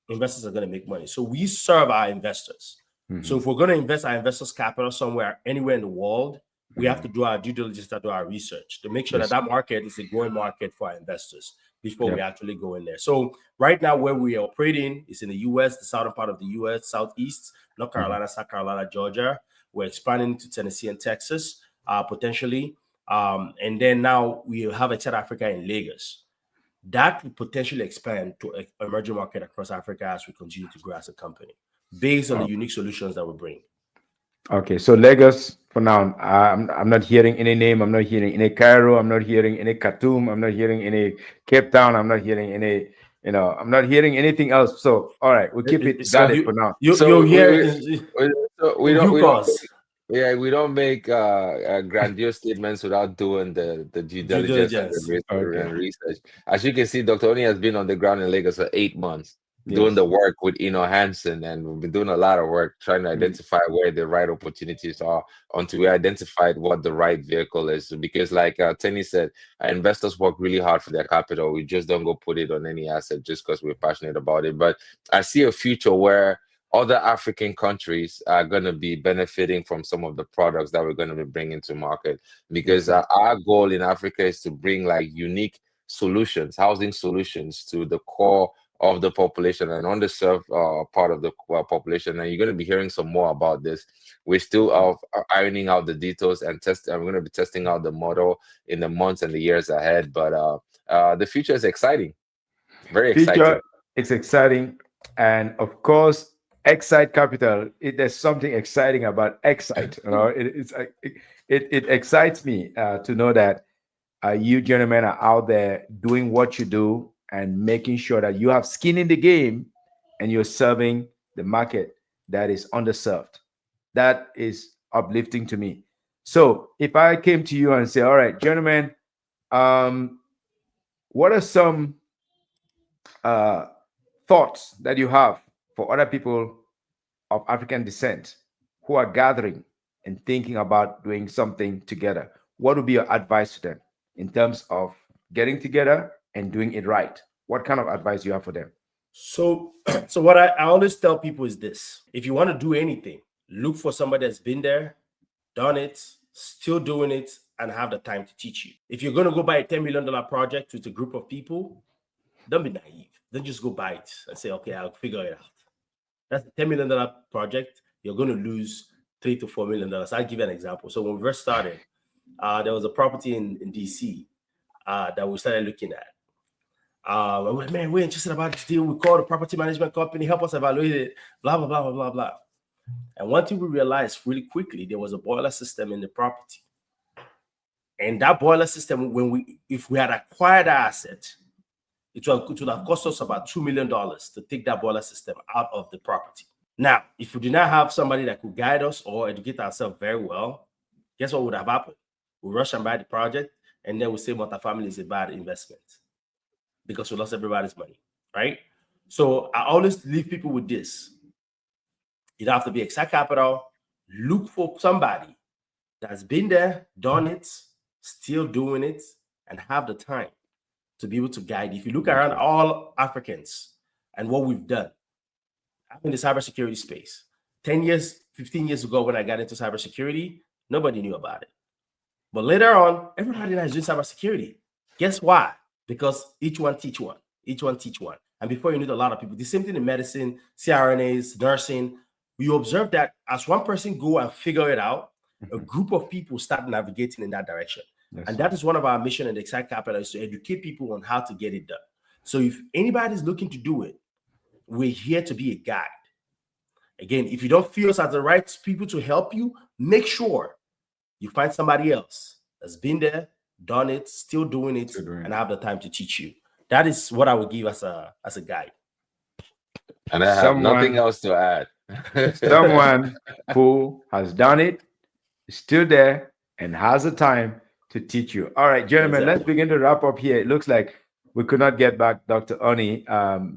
Speaker 2: investors are going to make money. So we serve our investors. So if we're going to invest our investors' capital somewhere, anywhere in the world, we have to do our due diligence, to do our research to make sure that market is a growing market for our investors before we actually go in there. So right now, where we are operating is in the US, the southern part of the US, Southeast, North Carolina, South Carolina, Georgia. We're expanding to Tennessee and Texas, potentially. And then now we have a South Africa in Lagos. That will potentially expand to an emerging market across Africa as we continue to grow as a company, based on the unique solutions that we bring.
Speaker 1: Okay, so Lagos for now. I'm not hearing any name. I'm not hearing any Cairo. I'm not hearing any Khartoum. I'm not hearing any Cape Town. I'm not hearing any. I'm not hearing anything else. So all right, we'll keep it guarded for now.
Speaker 2: You'll hear
Speaker 4: we don't make grandiose statements without doing the due diligence and research. As you can see, Dr. Oni has been on the ground in Lagos for 8 months. Doing the work with Hansen, and we've been doing a lot of work trying to identify where the right opportunities are until we identified what the right vehicle is. Because like Tenny said, our investors work really hard for their capital. We just don't go put it on any asset just because we're passionate about it. But I see a future where other African countries are going to be benefiting from some of the products that we're going to be bringing to market, because our goal in Africa is to bring like unique solutions, housing solutions to the core of the population and underserved part of the population. And you're going to be hearing some more about this. We're still ironing out the details and we're going to be testing out the model in the months and the years ahead. But the future is exciting. Very exciting.
Speaker 1: It's exciting. And of course, XSITE Capital, there's something exciting about XSITE. It excites me to know that you gentlemen are out there doing what you do and making sure that you have skin in the game and you're serving the market that is underserved. That is uplifting to me. So if I came to you and say, all right, gentlemen, what are some thoughts that you have for other people of African descent who are gathering and thinking about doing something together? What would be your advice to them in terms of getting together and doing it right? What kind of advice do you have for them?
Speaker 2: So what I always tell people is this: if you want to do anything, look for somebody that's been there, done it, still doing it, and have the time to teach you. If you're going to go buy a $10 million project with a group of people, don't be naive. Don't just go buy it and say, okay, I'll figure it out. That's a $10 million project. You're going to lose $3 to $4 million. I'll give you an example. So when we first started, there was a property in DC that we started looking at. We went, man, we're interested about this deal. We called a property management company, help us evaluate it, blah, blah, blah, blah, blah, blah. And one thing we realized really quickly, there was a boiler system in the property. And that boiler system, if we had acquired the asset, it would have cost us about $2 million to take that boiler system out of the property. Now, if we did not have somebody that could guide us or educate ourselves very well, guess what would have happened? we rush and buy the project, and then we say multifamily is a bad investment because we lost everybody's money, right? So I always leave people with this. You have to be XSITE Capital. Look for somebody that's been there, done it, still doing it, and have the time to be able to guide. If you look around all Africans and what we've done, I'm in the cybersecurity space. 10 years, 15 years ago, when I got into cybersecurity, nobody knew about it. But later on, everybody now is doing cybersecurity. Guess why? Because each one teach one. Each one teach one. And before you need a lot of people, the same thing in medicine, CRNAs, nursing. You observe that as one person go and figure it out, a group of people start navigating in that direction.
Speaker 1: Yes,
Speaker 2: and
Speaker 1: sir.
Speaker 2: that is one of our mission at XSITE Capital, is to educate people on how to get it done. So if anybody's looking to do it, we're here to be a guide. Again, if you don't feel us as the right people to help you, make sure you find somebody else that's been there, done it, still doing it, and have the time to teach you. That is what I would give as a guide.
Speaker 4: And I have nothing else to add.
Speaker 1: Someone who has done it, is still there, and has the time to teach you. All right, gentlemen, let's begin to wrap up here. It looks like we could not get back Dr. Oni,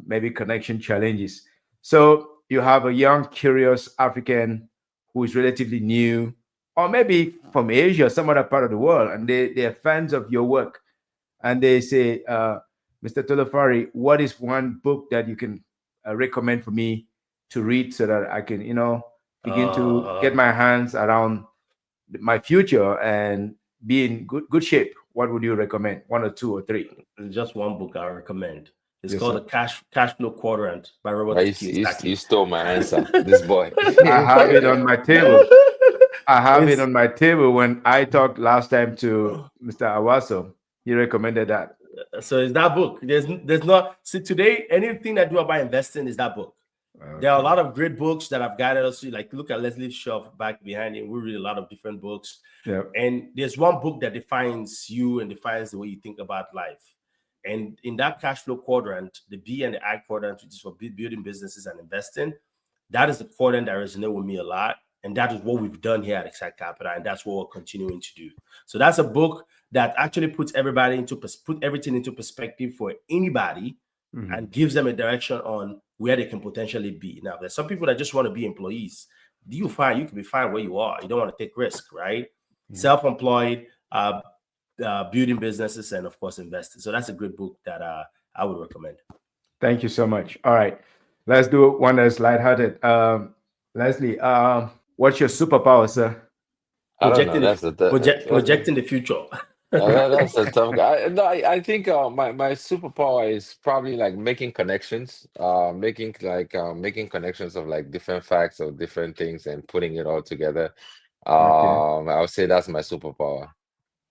Speaker 1: maybe connection challenges. So you have a young, curious African who is relatively new, or maybe from Asia, some other part of the world, and they're fans of your work. And they say, Mr. Tolofari, what is one book that you can recommend for me to read so that I can, begin to get my hands around my future and be in good shape? What would you recommend? One or two or three?
Speaker 2: Just one book I recommend. It's called The Cash Flow Quadrant by Robert Kiyosaki.
Speaker 4: You stole my answer, this boy.
Speaker 1: I have it on my table. I have it on my table. When I talked last time to Mr. Awaso, he recommended that.
Speaker 2: So it's that book. There's not, see, today, anything I do about investing is that book. Okay. There are a lot of great books that have guided us. Like, look at Leslie's shelf back behind him. We read a lot of different books.
Speaker 1: Yeah.
Speaker 2: And there's one book that defines you and defines the way you think about life. And in that cash flow quadrant, the B and the I quadrant, which is for building businesses and investing, that is the quadrant that resonates with me a lot. And that is what we've done here at XSITE Capital, and that's what we're continuing to do. So that's a book that actually puts everything into perspective for anybody, and gives them a direction on where they can potentially be. Now, there's some people that just want to be employees. You can be fine where you are. You don't want to take risk, right? Self-employed, building businesses, and of course investing. So that's a great book that I would recommend.
Speaker 1: Thank you so much. All right, let's do one that's lighthearted. Leslie, what's your superpower, sir?
Speaker 2: Projecting the future.
Speaker 4: That's a tough guy. No, I think my superpower is probably like making connections, making connections of like different facts of different things and putting it all together. I would say that's my superpower.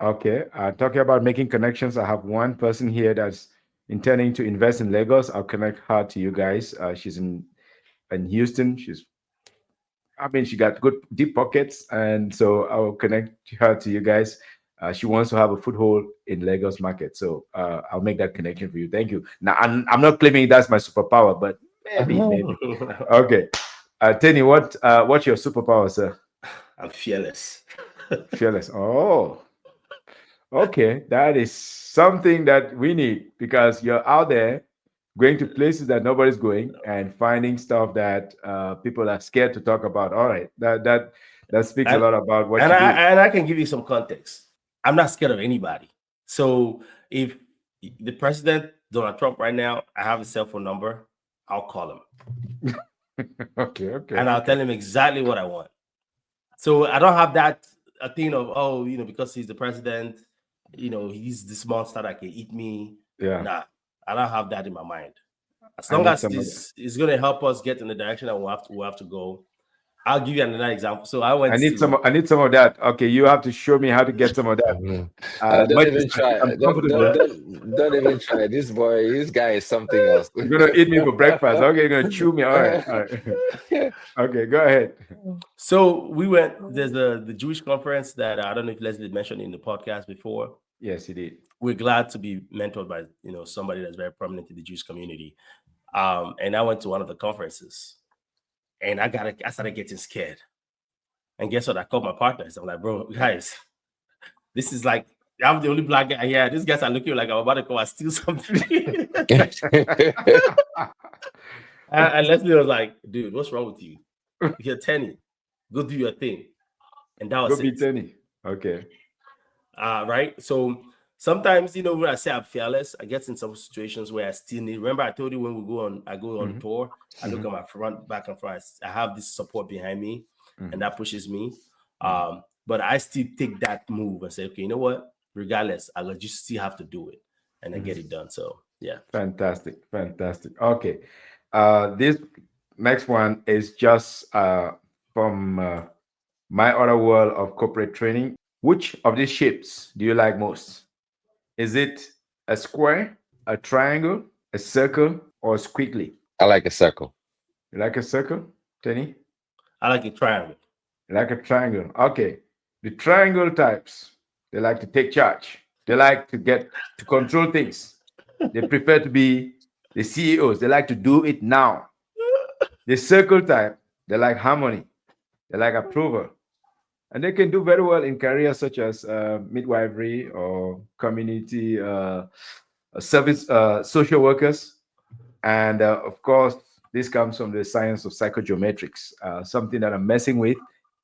Speaker 1: Okay, talking about making connections, I have one person here that's intending to invest in Lagos. I'll connect her to you guys. She's in Houston. She got good deep pockets, and so I'll connect her to you guys. She wants to have a foothold in Lagos market, so I'll make that connection for you. Thank you. Now, I'm not claiming that's my superpower, but maybe. Okay, Tenny, what's your superpower, sir?
Speaker 2: I'm fearless.
Speaker 1: Fearless. Oh, okay. That is something that we need, because you're out there going to places that nobody's going and finding stuff that people are scared to talk about. All right, that speaks a lot about what you do.
Speaker 2: And I can give you some context. I'm not scared of anybody. So if the president, Donald Trump, right now, I have his cell phone number, I'll call him.
Speaker 1: Okay.
Speaker 2: And I'll tell him exactly what I want. So I don't have that thing of, because he's the president, he's this monster that can eat me.
Speaker 1: Yeah.
Speaker 2: Nah, I don't have that in my mind. As long as this is going to help us get in the direction that we have to go. I'll give you another example. So I need some
Speaker 1: of that. Okay, you have to show me how to get some of that.
Speaker 4: Don't even try. Don't even try. This guy is something else.
Speaker 1: You're gonna eat me for breakfast. Okay, you're gonna chew me. All right. Okay, go ahead.
Speaker 2: So we went. There's the Jewish conference that I don't know if Leslie mentioned in the podcast before.
Speaker 1: Yes, he did.
Speaker 2: We're glad to be mentored by somebody that's very prominent in the Jewish community. And I went to one of the conferences. And I started getting scared. And guess what? I called my partners. I'm like, bro, guys, This is like I'm the only black guy here. These guys are looking like I'm about to come and steal something. And Leslie was like, dude, what's wrong with you? You're 10. Go do your thing. And that was
Speaker 1: Go be
Speaker 2: it.
Speaker 1: 10. Okay.
Speaker 2: Right. So sometimes, when I say I'm fearless, I get in some situations where I still need. Remember, I told you when I go on tour, I look at my front, back and front. I have this support behind me, and that pushes me. But I still take that move and say, okay, you know what? Regardless, I'll just still have to do it, and I get it done. So yeah.
Speaker 1: Fantastic. Okay. This next one is just from my other world of corporate training. Which of these shapes do you like most? Is it a square, a triangle, a circle, or a squiggly?
Speaker 4: I like a circle.
Speaker 1: You like a circle, Tenny?
Speaker 2: I like a triangle.
Speaker 1: You like a triangle. Okay. The triangle types, they like to take charge. They like to get to control things. They prefer to be the CEOs. They like to do it now. The circle type, they like harmony. They like approval. And they can do very well in careers such as midwifery or community service, social workers. And of course, this comes from the science of psychogeometrics, something that I'm messing with.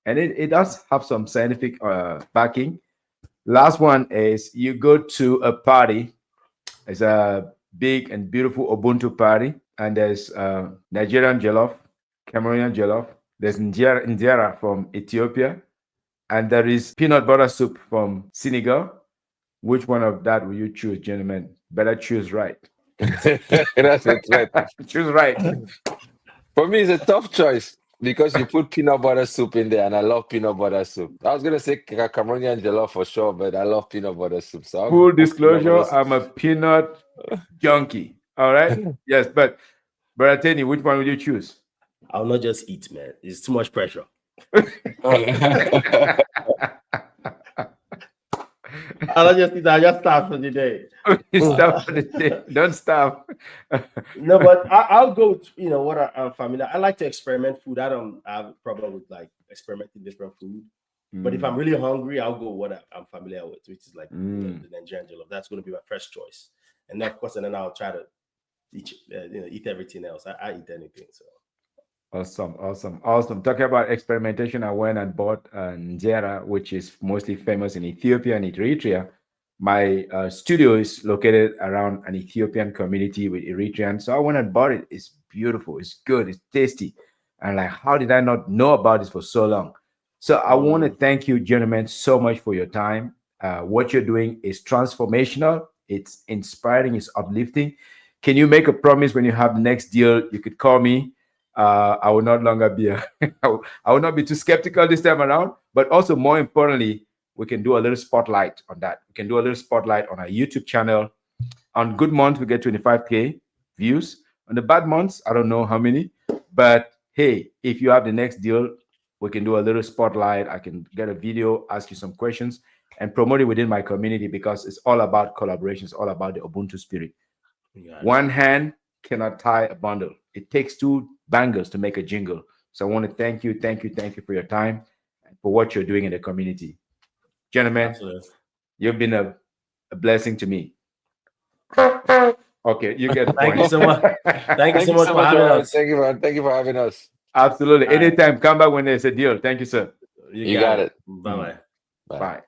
Speaker 1: And it does have some scientific backing. Last one is you go to a party. It's a big and beautiful Ubuntu party. And there's Nigerian jollof, Cameroonian jollof. There's injera from Ethiopia. And there is peanut butter soup from Senegal. Which one of that will you choose, gentlemen? Better choose right.
Speaker 4: That's it, right.
Speaker 1: Choose right.
Speaker 4: For me, it's a tough choice because you put peanut butter soup in there, and I love peanut butter soup. I was gonna say Cameroonian jollof for sure, but I love peanut butter soup. So I'll
Speaker 1: Full
Speaker 4: go peanut butter
Speaker 1: disclosure,
Speaker 4: soup.
Speaker 1: I'm a peanut junkie. All right. Yes, but Brother Tenny, which one will you choose?
Speaker 2: I'll not just eat, man. It's too much pressure. I'll just eat. I just stop for the day.
Speaker 1: Stop for the day. Don't stop.
Speaker 2: No, but I'll go with, what I'm familiar. I like to experiment food. I don't have a problem with like experimenting different food. But if I'm really hungry, I'll go what I'm familiar with, which is like the Nigerian jollof. That's going to be my first choice. And then, of course, and then I'll try to eat everything else. I eat anything. So
Speaker 1: Awesome. Talking about experimentation, I went and bought Njera, which is mostly famous in Ethiopia and Eritrea. My studio is located around an Ethiopian community with Eritreans. So I went and bought it. It's beautiful. It's good. It's tasty. And like, how did I not know about this for so long? So I want to thank you, gentlemen, so much for your time. What you're doing is transformational. It's inspiring. It's uplifting. Can you make a promise when you have the next deal? You could call me. I will not longer be I will not be too skeptical this time around. But also, more importantly, we can do a little spotlight on that. We can do a little spotlight on our YouTube channel. On good months, we get 25K views. On the bad months, I don't know how many. But hey, if you have the next deal, we can do a little spotlight. I can get a video, ask you some questions, and promote it within my community because it's all about collaboration. It's all about the Ubuntu spirit. One hand cannot tie a bundle. It takes two bangers to make a jingle. So I want to thank you for your time and for what you're doing in the community. Gentlemen, you've been a blessing to me. Okay, you get the point.
Speaker 2: Thank you so much. Thank you so much for having us.
Speaker 4: Thank you for having us.
Speaker 1: Absolutely. Anytime, come back when there's a deal. Thank you, sir.
Speaker 4: You got it.
Speaker 2: Bye-bye.
Speaker 1: Bye.